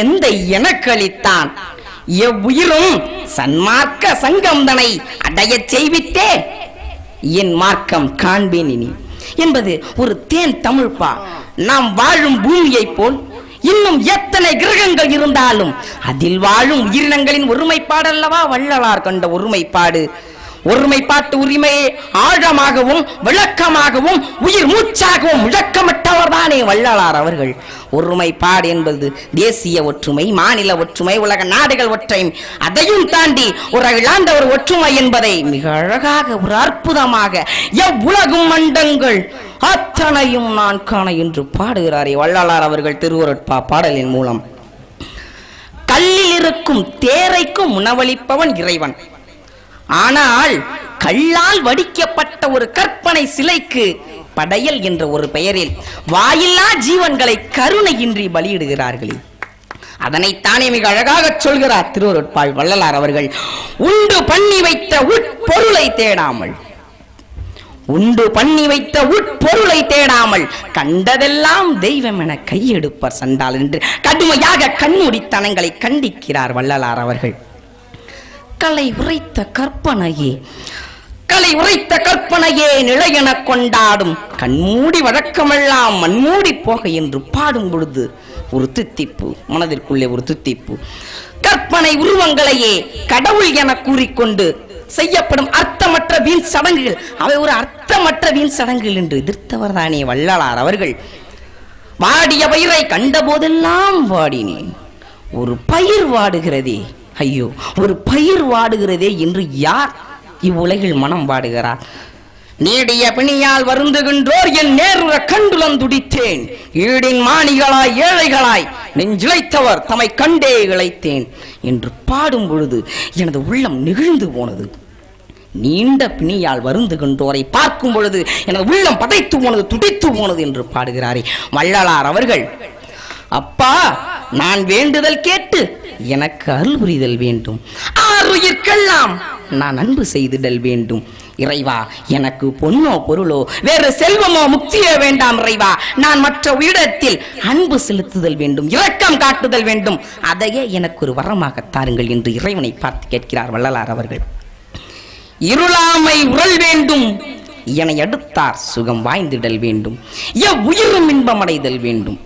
எந்த எனக்களித்தான், எவ்வுயிரும் சன்மார்க்க சங்கம்தனை அடைய செய்வித்தே என் மார்க்கம் காண்பேன் இனி என்பது ஒரு தேன் தமிழ்ப்பா. நாம் வாழும் பூமியை போல் இன்னும் எத்தனை கிரகங்கள் இருந்தாலும் அதில் வாழும் உயிரினங்களின் ஒருமைப்பாடல்லவா வள்ளலார் கண்ட ஒருமைப்பாடு. ஒருமைப்பாட்டு உரிமையை ஆழமாகவும் விளக்கமாகவும் உயிர் மூச்சாகவும் முழக்கமிட்டவர் தானே வள்ளலார் அவர்கள். ஒருமைப்பாடு என்பது தேசிய ஒற்றுமை, மாநில ஒற்றுமை, உலக நாடுகள் ஒற்றுமை, அதையும் தாண்டி ஒரு இழாண்ட ஒரு ஒற்றுமை என்பதை மிக அழகாக ஒரு அற்புதமாக எவ்வுலகும் மண்டங்கள் அத்தனையும் நான் காண என்று பாடுகிறாரே வள்ளலார் அவர்கள் திருவருட்பா பாடலின் மூலம். தேருக்கும் தேரைக்கும் உணவளிப்பவன் இறைவன். ஆனால் கல்லால் வடிக்கப்பட்ட ஒரு கற்பனை சிலைக்கு படையல் என்ற ஒரு பெயரில் வாயில்லா ஜீவன்களை கருணையின்றி பலியிடுகிறார்களே, அதனைத்தானே மிக அழகாக சொல்கிறார் திருவருட்பாய் வள்ளலார் அவர்கள். உண்டு பண்ணி வைத்த உட்பொருளை தேடாமல், உண்டு பண்ணி வைத்த உட்பொருளை தேடாமல் கண்டதெல்லாம் தெய்வம் என கையெடுப்பர் சண்டால் என்று கடுமையாக கண்மூடித்தனங்களை கண்டிக்கிறார் வள்ளலார் அவர்கள். கலை உரைத்த கற்பனையே, கலை உரைத்த கற்பனையே நிலையென கொண்டாடும் கண்மூடி வழக்கமெல்லாம் மண்மூடி போக என்று பாடும் பொழுது ஒரு தித்திப்பு, மனதிற்குள்ளே ஒரு தித்திப்பு. கற்பனை உருவங்களையே கடவுள் என கூறிக்கொண்டு செய்யப்படும் அர்த்தமற்ற வீண் சடங்குகள், அவை ஒரு அர்த்தமற்ற வீண் சடங்குகள் என்று எதிர்த்தவர் தானே வள்ளலார் அவர்கள். வாடிய பயிரை கண்ட போதெல்லாம் வாடினேன், ஒரு பயிர் வாடுகிறதே, ஐயோ ஒரு பயிர் வாடுகிறதே என்று யார் இவ்வுலகில் மனம் வாடுகிறார்? நீடிய பிணியால் வருந்துகின்றோர் என் நேருற கண்டுலம் துடித்தேன், ஈடின் மாணிகளாய் ஏழைகளாய் நெஞ்சிழைத்தவர் தம்மை கண்டே இழைத்தேன் என்று பாடும் பொழுது எனது உள்ளம் நெகிழ்ந்து போனது. நீண்ட பிணியால் வருந்துகின்றோரை பார்க்கும் பொழுது எனது உள்ளம் பதைத்து போனது, துடித்து போனது என்று பாடுகிறாரே வள்ளலார் அவர்கள். அப்பா, நான் வேண்டுதல் கேட்டு எனக்கு அருள் புரிதல் வேண்டும், ஆறுயிர்க்கெல்லாம் நான் அன்பு செய்திடல் வேண்டும். இறைவா, எனக்கு பொன்னோ பொருளோ வேறு செல்வமோ முக்தியோ வேண்டாம் இறைவா, நான் மற்ற உயிரிடத்தில் அன்பு செலுத்துதல் வேண்டும், இரக்கம் காட்டுதல் வேண்டும், அதையே எனக்கு ஒரு வரமாக தாருங்கள் என்று இறைவனை பார்த்து கேட்கிறார் வள்ளலார் அவர்கள். இருளாமை உறல் வேண்டும், என அடுத்தார் சுகம் வாய்ந்திடல் வேண்டும், எவ்வுயிரும் இன்பமடைதல் வேண்டும்.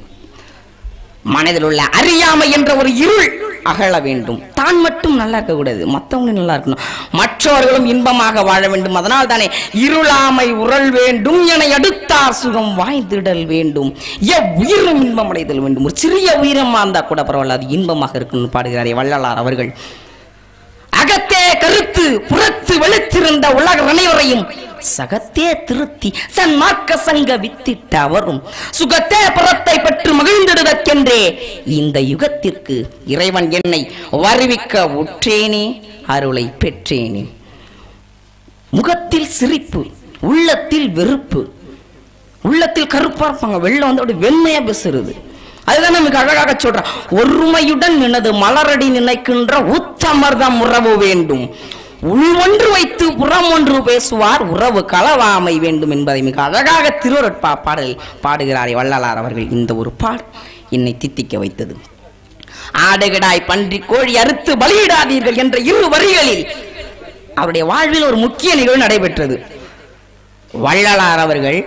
மனதில் உள்ள அறியாமை என்ற ஒரு இருள் அகல வேண்டும். தான் மட்டும் நல்லா இருக்க கூடாது, மற்றவங்க நல்லா இருக்கணும், மற்றவர்களும் இன்பமாக வாழ வேண்டும். அதனால் தானே இருளாமை உறல் வேண்டும், என அடுத்தார் சுகம் வாய்ந்திடல் வேண்டும், எவ்வுயிரும் இன்பமடைதல் வேண்டும். ஒரு சிறிய உயிரமா இருந்தா கூட பரவாயில்ல, அது இன்பமாக இருக்குன்னு பாடுகிறாரே வள்ளலார் அவர்கள். அகத்தே கருத்து புறத்து வெளுத்திருந்த உலக அனைவரையும் சகத்தே திருத்தி சன்மார்க்க சங்க வித்திட்ட அவரும் சுகத்தே புறத்தை பெற்று மகிழ்ந்திடுவதற்கென்றே இந்த யுகத்திற்கு இறைவன் என்னை வருவிக்க உற்றேனே, அருளை பெற்றேனே. முகத்தில் சிரிப்பு, உள்ளத்தில் வெறுப்பு. உள்ளத்தில் கருப்பா இருப்பாங்க, வெள்ளம் வந்து அப்படி வெண்மையா பேசுறது. அதுதான் நமக்கு அழகாக சொல்றான். ஒருமையுடன் நினது மலரடி நினைக்கின்ற உத்தமர்தம் உறவு வேண்டும், உள் ஒன்று வைத்து புறம் ஒன்று பேசுவார் உறவு களவாமை வேண்டும் என்பதை மிக அழகாக திருவருட்பா பாடல் பாடுகிறாரே வள்ளலார் அவர்கள். இந்த ஒரு பாடல் என்னை தித்திக்க வைத்தது. ஆடுகிடாய் பன்றி கோழி அறுத்து பலியிடாதீர்கள் என்ற இரு வரிகளில் அவருடைய வாழ்வில் ஒரு முக்கிய நிகழ்வு நடைபெற்றது. வள்ளலார் அவர்கள்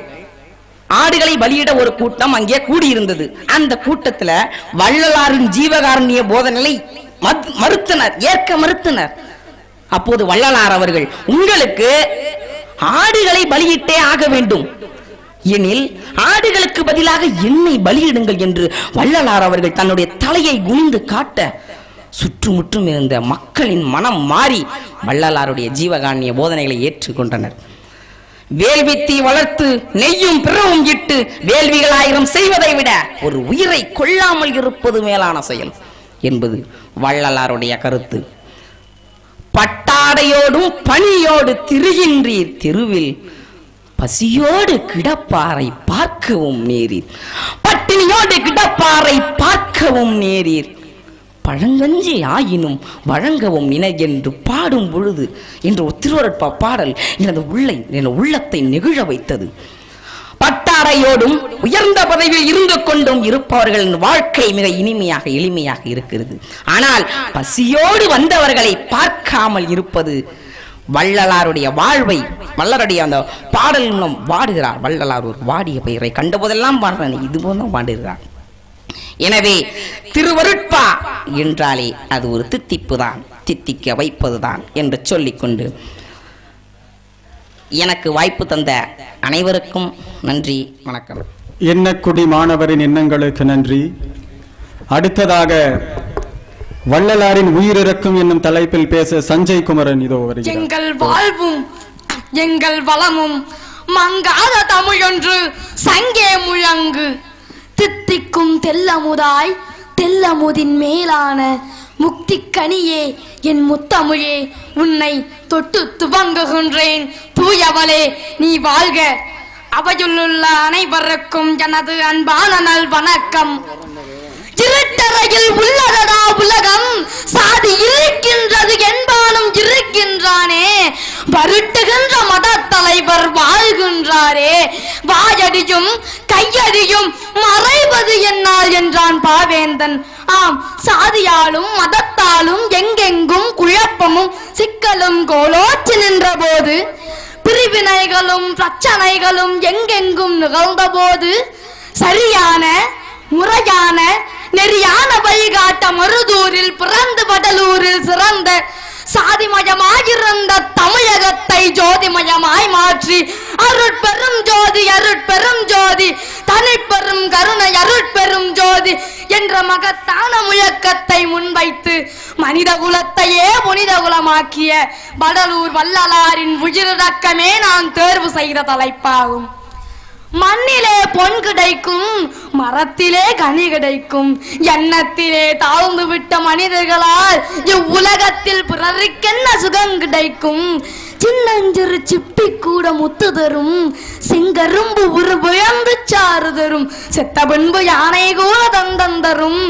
ஆடுகளை பலியிட ஒரு கூட்டம் அங்கே கூடியிருந்தது. அந்த கூட்டத்துல வள்ளலாரின் ஜீவகாருண்ய போதனைகளை மறுத்தனர், ஏற்க மறுத்தனர். அப்போது வள்ளலார் அவர்கள், உங்களுக்கு ஆடுகளை பலியிட்டே ஆக வேண்டும் எனில் ஆடுகளுக்கு பதிலாக என்னை பலியிடுங்கள் என்று வள்ளலார் அவர்கள் தன்னுடைய தலையை குனிந்து காட்ட சுற்றுமுற்றும் இருந்த மக்களின் மனம் மாறி வள்ளலாருடைய ஜீவகாருண்ய போதனைகளை ஏற்றுக்கொண்டனர். வேள்வித்தி வளர்த்து நெய்யும் பிறவும் இட்டு வேள்விகளாயிரம் செய்வதை விட ஒரு உயிரை கொள்ளாமல் இருப்பது மேலான செயல் என்பது வள்ளலாருடைய கருத்து. பட்டாடையோடும் பணியோடு திரிகின்றீர் தெருவில், பசியோடு கிடப்பாரை பார்க்கவும் நேரீர், பட்டினியோடு கிடப்பாரை பார்க்கவும் நேரீர், பழங்கஞ்சி ஆயினும் வழங்கவும் நினை என்று பாடும் பொழுது என்ற ஒரு திருவருட்பா பாடல் எனது உள்ளத்தை நெகிழ வைத்தது. பட்டாரையோடும் உயர்ந்த பதவியில் இருந்து கொண்டும் இருப்பவர்களின் வாழ்க்கை மிக இனிமையாக எளிமையாக இருக்கிறது. ஆனால் பசியோடு வந்தவர்களை பார்க்காமல் இருப்பது வள்ளலாருடைய வாழ்வை வள்ளலாருடைய அந்த பாடல் மூலம் வாடுகிறார். வள்ளலார் ஒரு வாடிய பயிரை கண்டபோதெல்லாம் பாடுறான், இது போல வாடுகிறார். எனவே திருவருட்பா என்றாலே அது ஒரு தித்திப்பு தான், தித்திக்க வைப்பதுதான் என்று சொல்லிக்கொண்டு எனக்கு வாய்ப்பு தந்த அனைவருக்கும் நன்றி, வணக்கம்.
எண்ணக்குடி மாணவரின் எண்ணங்களுக்கு நன்றி. அடுத்ததாக வள்ளலாரின் உயிரிறக்கும் என்னும் தலைப்பில் பேச சஞ்சய் குமரன் இதோ வருகிறார்.
எங்கள் வாழ்வும் எங்கள் வளமும் மங்காத தமிழொன்று சங்கே முழங்கு, தித்திக்கும் தெல்லமுதாய் தெல்லமுதின் மேலான
முக்திக்கனியே என் முத்தமிழே, உன்னை தொட்டு துவங்குகின்றேன். தூயவளே நீ வாழ்க. அவையுள்ள அனைவருக்கும் எனது அன்பான நல் வணக்கம். இருட்டறையில் உள்ளதடா உலகம், சாதி இருக்கின்றது என்பானும் இருக்கின்றானே. வருட்டுகின்ற மத தலைவர் வாழ்கின்றாரே. வாயடியும் கையடியும் மறைவது என்னால் என்றான் பாவேந்தன். ஆம், சாதியாலும் மதத்தாலும் எங்கெங்கும் குழப்பமும் சிக்கலும் கோலோச்சு நின்ற போது, பிரிவினைகளும் பிரச்சனைகளும் எங்கெங்கும் நிகழ்ந்த போது, சரியான முறையான நெறியான வழிகாட்ட மருதூரில் பிறந்து வடலூரில் சிறந்த சாதிமயமாயிருந்த தமிழகத்தை ஜோதிமயமாய் மாற்றி அருட்பெரும் ஜோதி அருட்பெரும் ஜோதி தனிப்பெரும் கருணை அருட்பெரும் ஜோதி என்ற மகத்தான முழக்கத்தை முன்வைத்து மனித குலத்தையே புனித குலமாக்கிய வடலூர் வள்ளலாரின் உயிரிழக்கமே நான் தேர்வு செய்த தலைப்பாகும். மண்ணிலே பொன் கிடைக்கும், மரத்திலே கனி கிடைக்கும். எண்ணத்திலே தாழ்ந்து விட்ட மனிதர்களால் இவ்வுலகத்தில் பிறருக்கென்ன சுகம் கிடைக்கும்? சின்னஞ்சிறு சிப்பி கூட முத்து தரும், செங்கரும்பு உருபுயர்ந்து சாறு தரும், செத்த பின்பு யானை கூட தந்தம் தரும்.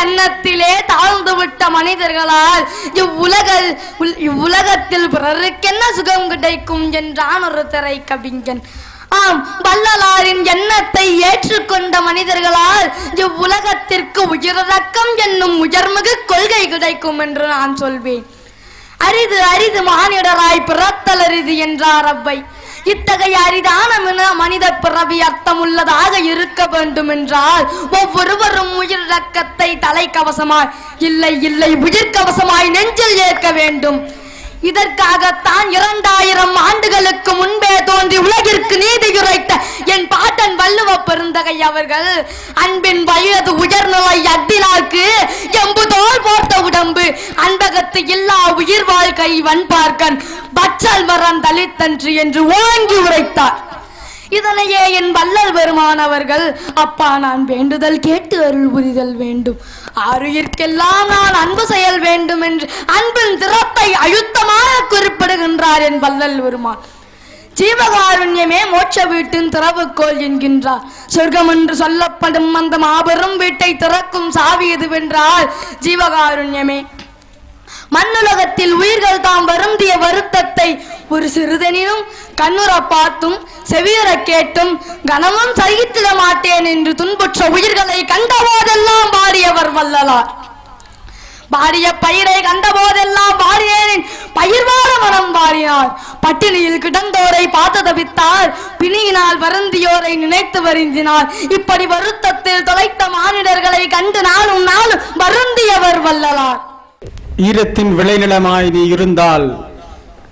எண்ணத்திலே தாழ்ந்து விட்ட மனிதர்களால் இவ்வுலகத்தில் பிறருக்கென்ன சுகம் கிடைக்கும் என்றான் ஒரு திரை கவிஞன். ஆம், வள்ளலாரின் எண்ணத்தை ஏற்றுக்கொண்ட மனிதர்களால் இவ்வுலகத்திற்கு உயிரிழக்கம் என்னும் உயர்மிகு கொள்கை கிடைக்கும் என்று நான் சொல்வேன். அரிது அரிது மானிடராய் பிறத்தல் அரிது என்றார் அவ்வை. இத்தகைய அரிதான மனித பிறவி அர்த்தமுள்ளதாக இருக்க வேண்டும் என்றால் ஒவ்வொருவரும் உயிரிழக்கத்தை தலைக்கவசமாய் இல்லை இல்லை உயிர்கவசமாய் நெஞ்சில் ஏற்க வேண்டும். இதற்காகத்தான் 2000 ஆண்டுகளுக்கு முன்பே தோன்றி உலகிற்கு நீதி உரைத்த என் பாட்டன் வள்ளுவ பெருந்தகை அவர்கள் அன்பின் வயது உயர்நிலை அக்தினாக்கு எம்புதோல் போட்ட உடம்பு அன்பகத்து இல்லா உயிர் வாழ்க்கை வன்பார்க்கன் பச்சல் மரம் தலித்தன்று என்று ஓங்கி உரைத்தார். இதனையே என் வள்ளல் பெருமானவர்கள், அப்பா நான் வேண்டுதல் கேட்டு அருள் புரிதல் வேண்டும், ஆருயிர்க்கெல்லாம் நான் அன்பு செயல் வேண்டும் என்று அன்பின் திறத்தை அழுத்தமாக குறிப்பிடுகின்றார் என் வள்ளல் பெருமான். ஜீவகாருண்யமே மோட்ச வீட்டின் திறவுகோல் என்கின்றார். சொர்க்கம் என்று சொல்லப்படும் அந்த மாபெரும் வீட்டை திறக்கும் சாவி எதுவென்றால் ஜீவகாருண்யமே. மண்ணுலகத்தில் உயிர்கள் தாம் வருந்திய வருத்தத்தை ஒரு சிறிதனினும் கண்ணுற பார்த்தும் செவியற கேட்டும் கனமும் சகித்திட மாட்டேன் என்று துன்புற்ற உயிர்களை கண்டபோதெல்லாம் பாடியவர் வள்ளலார். பாடிய பயிரை கண்டபோதெல்லாம் பாடினேன் பயிர்வாழ மனம் பாடினார். பட்டினியில் கிடந்தோரை பார்த்து தவித்தார், பிணியினால் வருந்தியோரை நினைத்து வருந்தினார். இப்படி வருத்தத்தில் தொலைத்த மானிடர்களை கண்டு நாளும் நாளும் வருந்தியவர் வள்ளலார்.
ஈரத்தின் விளைநிலமாய் நீ இருந்தால்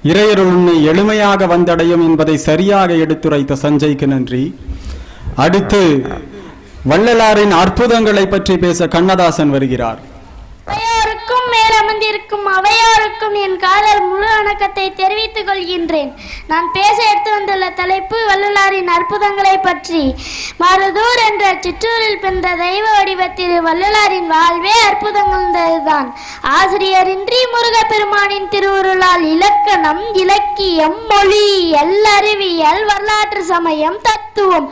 இறையருள் உன்னை எளிமையாக வந்தடையும் என்பதை சரியாக எடுத்துரைத்த சஞ்சய்க்கு நன்றி. அடுத்து வள்ளலாரின் அற்புதங்களை பற்றி பேச கண்ணதாசன் வருகிறார்.
அவையோருக்கும் மேலமர்ந்திருக்கும் அவையோருக்கும் என் காதல் முழு வணக்கத்தை தெரிவித்துக் கொள்கின்றேன். நான் பேச எடுத்து வந்துள்ள தலைப்பு வள்ளலாரின் அற்புதங்களை பற்றி. மருதூர் என்ற சிற்றூரில் பிறந்த தெய்வ வடிவத்தில் வள்ளலாரின் வாழ்வே அற்புதங்கள்தான். ஆசிரியரின்றி முருகப்பெருமானின் திருவுருளால் இலக்கணம், இலக்கியம், மொழி, அறிவியல், வரலாற்று, சமயம், தத்துவம்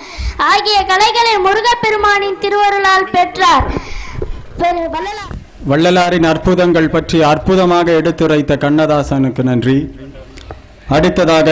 ஆகிய கலைகளை முருகப்பெருமானின் திருவுருளால் பெற்றார்.
வள்ளலாரின் அற்புதங்கள் பற்றி அற்புதமாக எடுத்துரைத்த கண்ணதாசனுக்கு நன்றி. அடுத்ததாக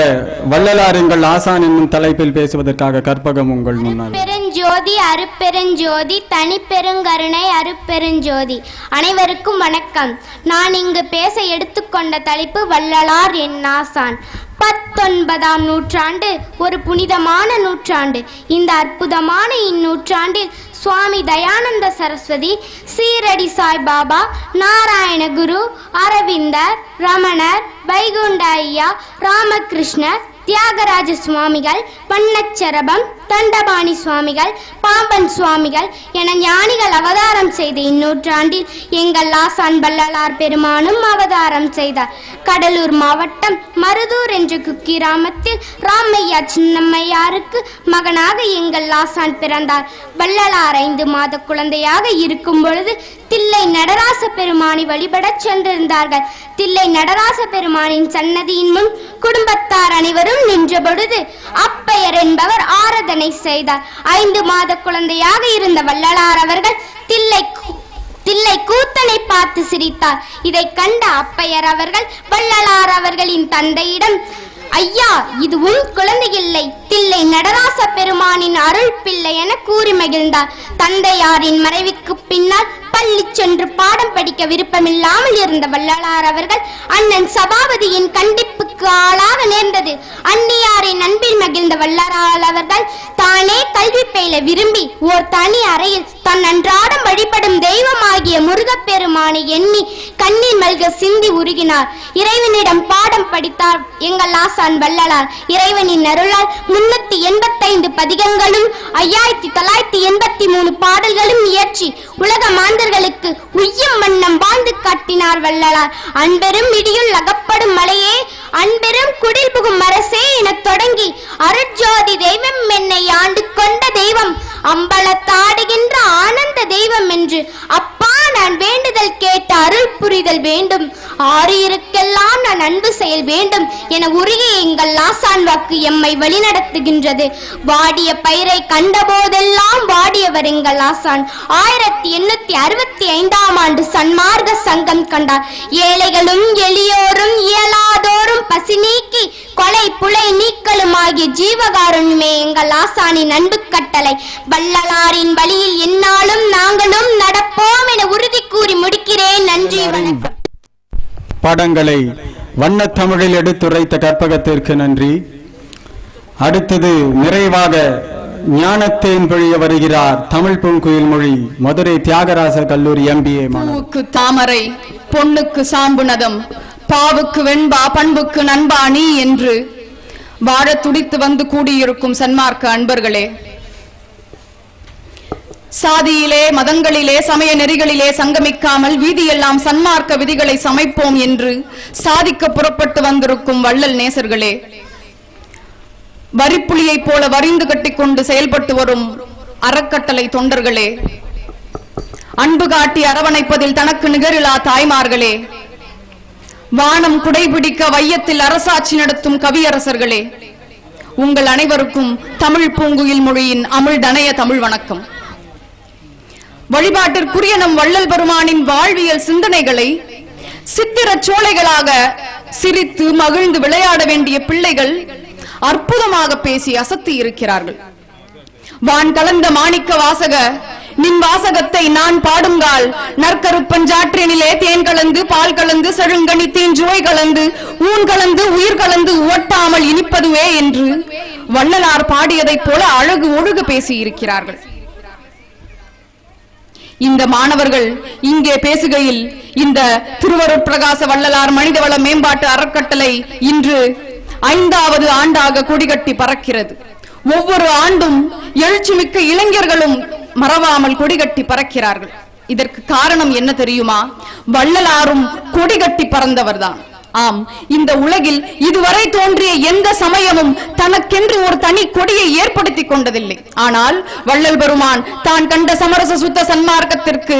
வள்ளலார் எங்கள் ஆசான் என்னும் தலைப்பில் பேசுவதற்காக கற்பகம் உங்கள் முன்னால்.
பெருஞ்சோதி அருட்பெருஞ்சோதி தனிப்பெருங்கருணை அருட்பெருஞ்சோதி. அனைவருக்கும் வணக்கம். நான் இங்கு பேச எடுத்துக்கொண்ட தலைப்பு வள்ளலார் என் ஆசான். 19ஆம் நூற்றாண்டு ஒரு புனிதமான நூற்றாண்டு. இந்த அற்புதமான இந்நூற்றாண்டில் சுவாமி தயானந்த சரஸ்வதி, சீரடி சாய்பாபா, நாராயணகுரு, அரவிந்தர், ரமணர், வைகுண்ட ஐயா, ராமகிருஷ்ணர், தியாகராஜ சுவாமிகள், வண்ணச்சரபம், தண்டபாணி சுவாமிகள், பாம்பன் சுவாமிகள் என ஞானிகள் அவதாரம் செய்த இந்நூற்றாண்டில் எங்கள் ஆசான் வள்ளலார் பெருமானும் அவதாரம் செய்தார். கடலூர் மாவட்டம் மருதூர் என்ற குக்கிராமத்தில் ராமையா சின்னம்மையாருக்கு மகனாக எங்கள் ஆசான் பிறந்தார். வள்ளலார் 5 மாத குழந்தையாக இருக்கும் பொழுது தில்லை நடராச பெருமானை வழிபடச் சென்றிருந்தார்கள். தில்லை நடராச பெருமானின் சன்னதியின் முன் குடும்பத்தார் அனைவரும் நின்ற பொழுது அப்பையர் என்பவர் ஆராதனை செய்தார். 5 மாத குழந்தையாக இருந்த வள்ளலார் அவர்கள் தில்லை கூத்தனை பார்த்து சிரித்தார். இதை கண்ட அப்பையர் அவர்கள் வள்ளலார் அவர்களின் தந்தையிடம், ஐயா, இது உன் குழந்தை இல்லை, தில்லை நடராச பெருமானின் அருள் பிள்ளை என கூறி மகிழ்ந்தார். தந்தையாரின் மறைவுக்கு பின்னால் பள்ளி சென்று பாடம் படிக்க விருப்பமில்லாமல் இருந்த வள்ளலார் அவர்கள் அண்ணன் சபாபதியின் கண்டிப்புக்கு ஆளாக நேர்ந்தது. அன்னியாரின் அன்பில் மகிழ்ந்த வள்ளலார் அவர்கள் தானே கல்வி பயில விரும்பி ஓர் தனி அறையில் தன் அன்றாடம் வழிபடும் தெய்வமாகிய முருகப்பெருமானை எண்ணி கண்ணீர் மல்க சிந்தி உருகினார். இறைவனிடம் பாடம் படித்தார் எங்கள் ஆசான் வள்ளலார். இறைவனின் அருளால் 385 பதிகங்களும் 5983 பாடல்களும் இயற்றி உலக மாந்தர்களுக்கு உய்யும் வண்ணம் வாழ்ந்து காட்டினார் வள்ளலார். அன்பெரும் இடியுள் அகப்படும் மலையே, அன்பெரும் குடில் புகும் அரசே என தொடங்கி அருட்ஜோதி தெய்வம் என்னை ஆண்டு கொண்ட தெய்வம், அம்பலத்தாடுகின்ற ஆனந்த தெய்வம் என்று அப்பா நான் வேண்டுதல் கேட்ட அருள் புரிதல் வேண்டும், ஆறியிருக்கெல்லாம் நான் அன்பு செயல் வேண்டும் என உருகி எங்கள் ஆசான் வாக்கு எம்மை வழிநடத்துகின்றது. வாடிய பயிரை கண்டபோதெல்லாம் வாடியவர் எங்கள் ஆசான். 1865ஆம் ஆண்டு சன்மார்க்க சங்கம் கண்டார். ஏழைகளும் எளியோரும் இயலாதோரும் பசி நீக்கி கொலை புலை நீக்கலும் ஆகிய ஜீவகாருண்யமே எங்கள் ஆசானின் அன்பு கட்டளை. வள்ளலாரின் வழியில் என்னாலும் நாங்களும் நடப்போம் என உறுதி கூறி முடிக்கிறேன். நன்றி, வணக்கம்.
பாடங்களை வண்ணத்தமிழில் எடுத்துரைத்த கற்பகத்திற்கு நன்றி. அடுத்தது நிறைவாக ஞானத்தேன் பொழிய வருகிறார் தமிழ் பூங்குயில் மொழி, மதுரை தியாகராச கல்லூரி MBA மாணவர்.
பூவுக்கு தாமரை, பொன்னுக்கு சாம்புநதம், பாவுக்கு வெண்பா, பண்புக்கு நண்பா நீ என்று வாழ துடித்து வந்து கூடியிருக்கும் சன்மார்க்க அன்பர்களே, சாதியிலே மதங்களிலே சமய நெறிகளிலே சங்கமிக்காமல் வீதியெல்லாம் சன்மார்க்க விதிகளை சமைப்போம் என்று சாதிக்க புறப்பட்டு வந்திருக்கும் வள்ளல் நேசர்களே, வரிப்புலியைப் போல வரிந்து கட்டிக்கொண்டு செயல்பட்டு வரும் அறக்கட்டளை தொண்டர்களே, அன்பு காட்டி அரவணைப்பதில் தனக்கு நிகரிலா தாய்மார்களே, வானம் குடைபிடிக்க வையத்தில் அரசாட்சி நடத்தும் கவியரசர்களே, உங்கள் அனைவருக்கும் தமிழ் பூங்குயில் மொழியின் அமிழ்தனைய தமிழ் வணக்கம். வழிபாட்டிற்குரிய நம் வள்ளல் பெருமானின் வாழ்வியல் சிந்தனைகளை சித்திர சோலைகளாக சிரித்து மகிழ்ந்து விளையாட வேண்டிய பிள்ளைகள் அற்புதமாக பேசி அசத்தி இருக்கிறார்கள். வான் கலந்த மாணிக்க வாசக நின் வாசகத்தை நான் பாடுங்கால், நற்கருப்பஞ்சாற்றினிலே தேன் கலந்து பால் கலந்து செழுங்கனி தீஞ்சுவை கலந்து ஊன் கலந்து உயிர் கலந்து ஒட்டாமல் இனிப்பதுவே என்று வள்ளலார் பாடியதைப் போல அழகு ஒழுக பேசி இருக்கிறார்கள். இந்த மாணவர்கள் இங்கே பேசுகையில் இந்த திருவருட்பிரகாச வள்ளலார் மனிதவள மேம்பாட்டு அறக்கட்டளை இன்று 5வது ஆண்டாக கொடிகட்டி பறக்கிறது. ஒவ்வொரு ஆண்டும் எழுச்சிமிக்க இளைஞர்களும் மறவாமல் கொடிகட்டி பறக்கிறார்கள். இதற்கு காரணம் என்ன தெரியுமா? வள்ளலாரும் கொடிகட்டி பறந்தவர்தான். ஆம், இந்த உலகில் இதுவரை தோன்றிய எந்த சமயமும் தனக்கென்று ஒரு தனி கொடியை ஏற்படுத்தி கொண்டதில்லை. ஆனால் வள்ளல் பெருமான் தான் கண்ட சமரச சுத்த சன்மார்க்கத்திற்கு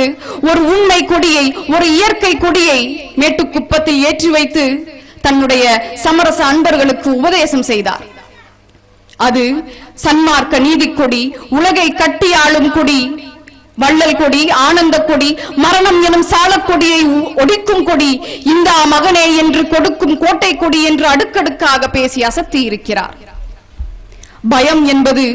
ஒரு உண்மை கொடியை, ஒரு இயற்கை கொடியை மேட்டுக்குப்பத்தில் ஏற்றி வைத்து தன்னுடைய சமரச அன்பர்களுக்கு உபதேசம் செய்தார். அது சன்மார்க்க நீதி கொடி, உலகை கட்டி ஆளும் கொடி, வள்ளல் கொடி, ஆனந்த கொடி, மரணம் எனும் சாலக்கொடியை ஒடிக்கும் கொடி, இந்த மகனே என்று கொடுக்கும் கோட்டை கொடி என்று அடுக்கடுக்காக பேசி அசத்தி இருக்கிறார். பயம் என்பது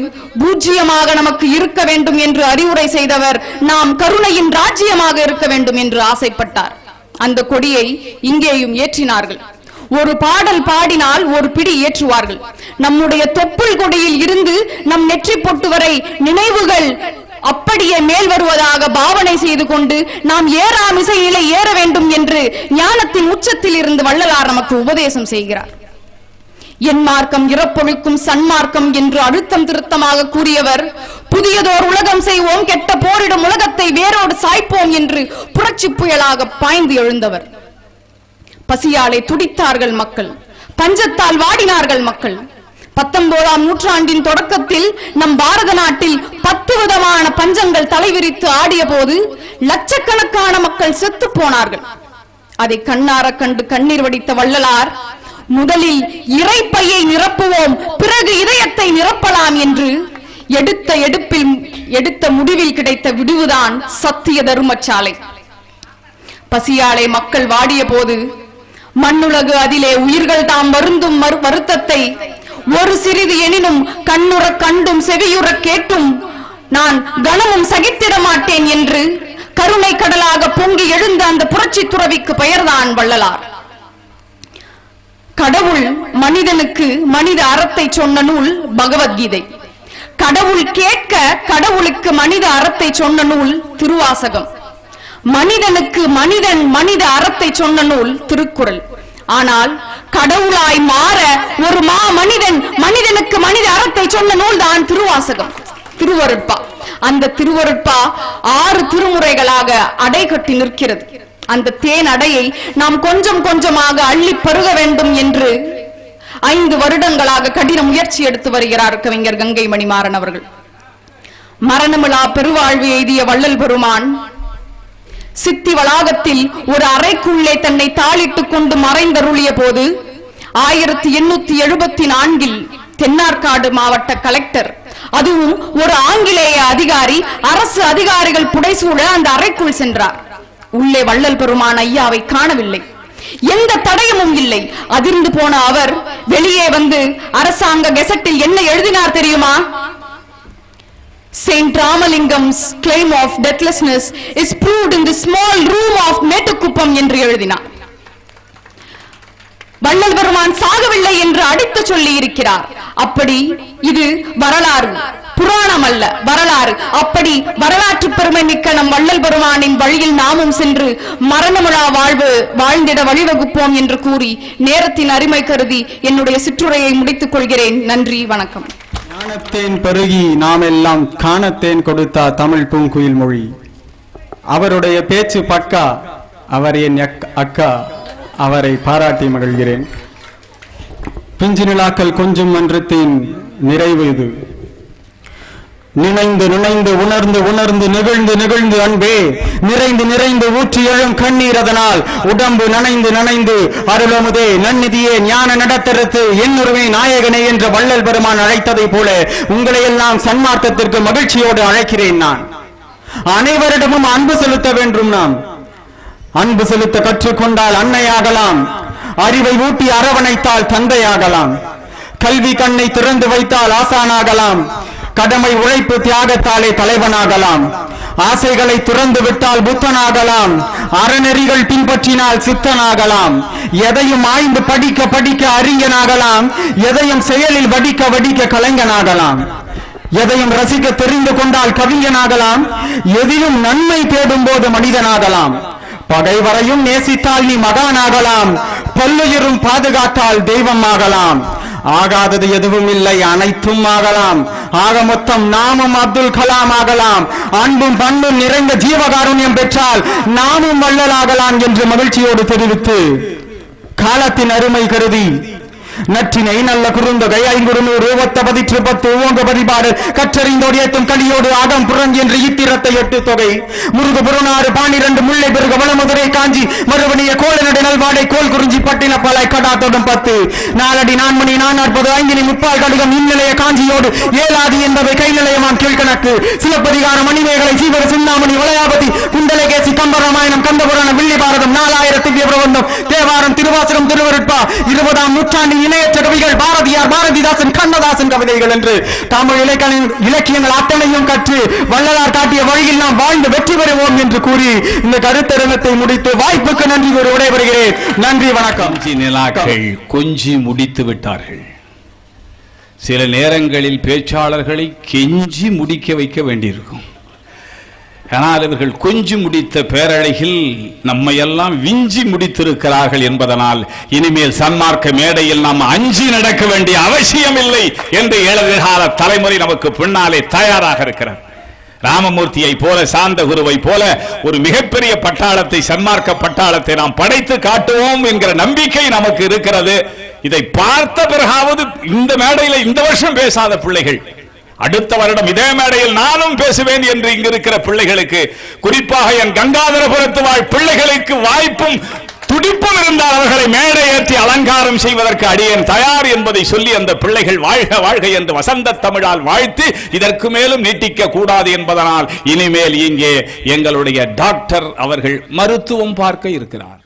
பூஜ்ஜியமாக நமக்கு இருக்க வேண்டும் என்று அறிவுரை செய்தவர் நாம் கருணையின் ராஜ்யமாக இருக்க வேண்டும் என்று ஆசைப்பட்டார். அந்த கொடியை இங்கேயும் ஏற்றினார்கள். ஒரு பாடல் பாடினால் ஒரு பிடி ஏற்றுவார்கள். நம்முடைய தொப்புள் கொடியில் இருந்து நம் நெற்றி பொட்டு வரை நினைவுகள் அப்படியே மேல் வருவதாக பாவனை செய்து கொண்டு நாம் ஏறாம் இசையிலே ஏற வேண்டும் என்று ஞானத்தின் உச்சத்தில் இருந்து வள்ளலார் நமக்கு உபதேசம் செய்கிறார். என் மார்க்கம் இறப்பொழிக்கும் சன்மார்க்கம் என்று அழுத்தம் திருத்தமாக கூறியவர் புதியதோர் உலகம் செய்வோம், கெட்ட போரிடும் உலகத்தை வேரோடு சாய்ப்போம் என்று புரட்சி புயலாக பாய்ந்து எழுந்தவர். பசியாலே துடித்தார்கள் மக்கள், பஞ்சத்தால் வாடினார்கள் மக்கள். 19ஆம் நூற்றாண்டின் தொடக்கத்தில் நம் பாரத நாட்டில் 10 விதமான பஞ்சங்கள் தலைவிரித்து ஆடிய போது லட்சக்கணக்கான மக்கள் செத்து போனார்கள். அதை கண்ணார கண்டு கண்ணீர் வடித்த வள்ளலார் முதலில் இறைப்பையை நிரப்புவோம், பிறகு இதயத்தை நிரப்பலாம் என்று எடுத்த முடிவில் கிடைத்த விடுவுதான் சத்திய தர்மசாலை. பசியாலே மக்கள் வாடிய போது மண்ணுலகு அதிலே உயிர்கள் தாம் வருந்தும் வருத்தத்தை ஒரு சிறிது எனினும் கண்ணுற கண்டும் செவியுற கேட்டும் நான் கனமும் சகித்திட மாட்டேன் என்று கருணை கடலாக பொங்கி எழுந்த அந்த புரட்சி துறவிக்கு பெயர்தான் வள்ளலார். கடவுள் மனிதனுக்கு மனித அறத்தை சொன்ன நூல் பகவத்கீதை. கடவுள் கேட்க கடவுளுக்கு மனித அறத்தை சொன்ன நூல் திருவாசகம். மனிதனுக்கு மனித அறத்தை சொன்ன நூல் திருக்குறள். ஆனால் கடவுளாய் மாற ஒரு மனிதனுக்கு மனித அறத்தை சொன்ன நூல் தான் திருவாசகம், திருவருட்பா. அந்த திருவருட்பா 6 திருமுறைகளாக அடை கட்டி நிற்கிறது. அந்த தேன் அடையை நாம் கொஞ்சம் கொஞ்சமாக அள்ளி பருக வேண்டும் என்று 5 வருடங்களாக கடின முயற்சி எடுத்து வருகிறார் கவிஞர் கங்கை மணிமாறன் அவர்கள். மரணமிலா பெருவாழ்வு எய்திய வள்ளல் பெருமான் சித்தி வளாகத்தில் ஒரு அறைக்குள்ளே தன்னை தாளிட்டுக் கொண்டு மறைந்தருளிய போது 1874 தென்னார்காடு மாவட்ட கலெக்டர், அதுவும் ஒரு ஆங்கிலேய அதிகாரி, அரசு அதிகாரிகள் புடைசூழ அந்த அறைக்குள் சென்றார். உள்ளே வள்ளல் பெருமான் ஐயாவை காணவில்லை, எந்த தடயமும் இல்லை. அதிர்ந்து போன அவர் வெளியே வந்து அரசாங்க கெசட்டில் என்ன எழுதினார் தெரியுமா? Saint Ramalingam's claim of deathlessness is proved in the small room of Metukuppam என்று எழுதினார். வள்ளல் பெருமான் சாகவில்லை என்று அடித்து சொல்லி இருக்கிறார். அப்படி இது வரலாறு, புராணம் அல்ல, வரலாறு. அப்படி வரலாற்று பெருமை மிக்க நம் வள்ளல் பெருமானின் வழியில் நாமும் சென்று மரணமிழா வாழ்வு வாழ்ந்திட வழிவகுப்போம் என்று கூறி நேரத்தின் அருமை கருதி என்னுடைய சிற்றுரையை முடித்துக் கொள்கிறேன். நன்றி, வணக்கம்.
ஞானத்தேன் பருகி நாம் எல்லாம் காணத்தேன் கொடுத்தா தமிழ் பூங்குயில் மொழி. அவருடைய பேச்சு பக்கா, அவர் என் அக்கா, அவரை பாராட்டி மகிழ்கிறேன். பிஞ்சு நிலாக்கள் கொஞ்சம் மன்றத்தின் நிறைவு இது. நினைந்து நினைந்து உணர்ந்து உணர்ந்து நிகழ்ந்து நிகழ்ந்து அன்பே நிறைந்து நிறைந்து ஊற்றி எழும் கண்ணீர், அதனால் உடம்பு நனைந்து நனைந்து அருளமுதே நன்னிதியே ஞான நடத்தருத்து என்னுரிமை நாயகனே என்ற வள்ளல் பெருமான் அழைத்ததை போல உங்களை எல்லாம் சன்மார்க்கத்திற்கு மகிழ்ச்சியோடு அழைக்கிறேன். நான் அனைவரிடமும் அன்பு செலுத்த வேண்டும். நாம் அன்பு செலுத்த கற்றுக்கொண்டால் அன்னையாகலாம், அறிவை ஊட்டி அரவணைத்தால் தந்தையாகலாம், கல்வி கண்ணை திறந்து வைத்தால் ஆசானாகலாம், கடமை உழைப்பு தியாகத்தாலே தலைவனாகலாம், ஆசைகளை துறந்து விட்டால் புத்தனாகலாம், அறநெறிகள் பின்பற்றினால் சித்தனாகலாம், எதையும் ஆய்ந்து படிக்க படிக்க அறிஞனாகலாம், எதையும் செயலில் வடிக்க வடிக்க கலைஞனாகலாம், எதையும் ரசிக்க தெரிந்து கொண்டால் கவிஞனாகலாம், எதிலும் நன்மை தேடும் போது மனிதனாகலாம், பகைவரையும் நேசித்தால் நீ மகானாகலாம், பல்லுயிரும் பாதுகாத்தால் தெய்வமாகலாம், ஆகாதது எதுவும் இல்லை அனைத்தும் ஆகலாம், ஆக மொத்தம் நாமும் அப்துல் கலாம் ஆகலாம், அன்பும் பண்பும் நிறைந்த ஜீவகாருண்யம் பெற்றால் நாமும் வள்ளலாகலாம் என்று மகிழ்ச்சியோடு தெரிவித்து காலத்தின் அருமை கருதி நற்றினை நல்ல குறுந்தொகை 500 10 10 ஓங்க பதிபாடு கற்றறிந்தோடு ஏத்தும் கலியோடு ஆகம் புறஞ்சி என்று இத்திரத்தை 8 தொகை முருகு புறநாறு 12 முல்லை பெருக வளமுதுரை காஞ்சி மறுபடிய கோளநடை நல்வாடை கோல் குறிஞ்சி பட்டின பாலை கடாத்தோடும் 10 நாலடி 4 மணி 4:40 5 முப்பால் கடுகம் இந்நிலைய காஞ்சியோடு ஏலாதி என்பவை கை நிலையமான் கீழ்கணக்கு சிலப்பதிகார மணிமேகலை சீவர சிந்தாமணி வளையாபதி குண்டலகேசி கம்பராமாயணம் கந்தபுராண வில்லி பாரதம் 4000 திவ்ய பிரபந்தம் தேவாரம் திருவாசகம் திருவருட்பா 20ஆம் நூற்றாண்டின் இணையற்ற கவிகள் பாரதியார் பாரதிதாசன் கண்ணதாசன் கவிதைகள் என்று தமிழ் இலக்கியங்கள் அத்தனையும் கற்று வள்ளலார் காட்டிய வழியில் நாம் வாழ்ந்து வெற்றி பெறுவோம் என்று கூறி இந்த கருத்தரங்கத்தை முடித்து வாய்ப்புக்கு நன்றி கூறி விடைபெறுகிறேன். நன்றி, வணக்கம்.
நிலாக்கள் கொஞ்சி முடித்து விட்டார்கள். சில நேரங்களில் பேச்சாளர்களை கெஞ்சி முடிக்க வைக்க வேண்டியிருக்கும். ஆனால் இவர்கள் கொஞ்சி முடித்த பேரழகில் நம்மையெல்லாம் விஞ்சி முடித்திருக்கிறார்கள் என்பதனால் இனிமேல் சன்மார்க்க மேடையில் நாம் அஞ்சி நடக்க வேண்டிய அவசியம் இல்லை என்று எதிர்கால தலைமுறை நமக்கு பின்னாலே தயாராக இருக்கிறார். ராமமூர்த்தியை போல, சாந்த குருவை போல ஒரு மிகப்பெரிய பட்டாளத்தை, சன்மார்க்க பட்டாளத்தை நாம் படைத்து காட்டுவோம் என்கிற நம்பிக்கை நமக்கு இருக்கிறது. இதை பார்த்த பிறகாவது இந்த மேடையில இந்த வருஷம் பேசாத பிள்ளைகள் அடுத்த வருடம் இதே மேடையில் நானும் பேசுவேன் என்று இங்கு இருக்கிற பிள்ளைகளுக்கு, குறிப்பாக என் கங்காதரபுரத்து வாழ் பிள்ளைகளுக்கு வாய்ப்பும் துடிப்பும் இருந்தால் அவர்களை மேடை ஏற்றி அலங்காரம் செய்வதற்கு அடியேன் தயார் என்பதை சொல்லி அந்த பிள்ளைகள் வாழ்க வாழ்க என்று வசந்த தமிழால் வாழ்த்து இதற்கு மேலும் நீட்டிக்க கூடாது என்பதனால் இனிமேல் இங்கே எங்களுடைய டாக்டர் அவர்கள் மருத்துவம் பார்க்க இருக்கிறார்.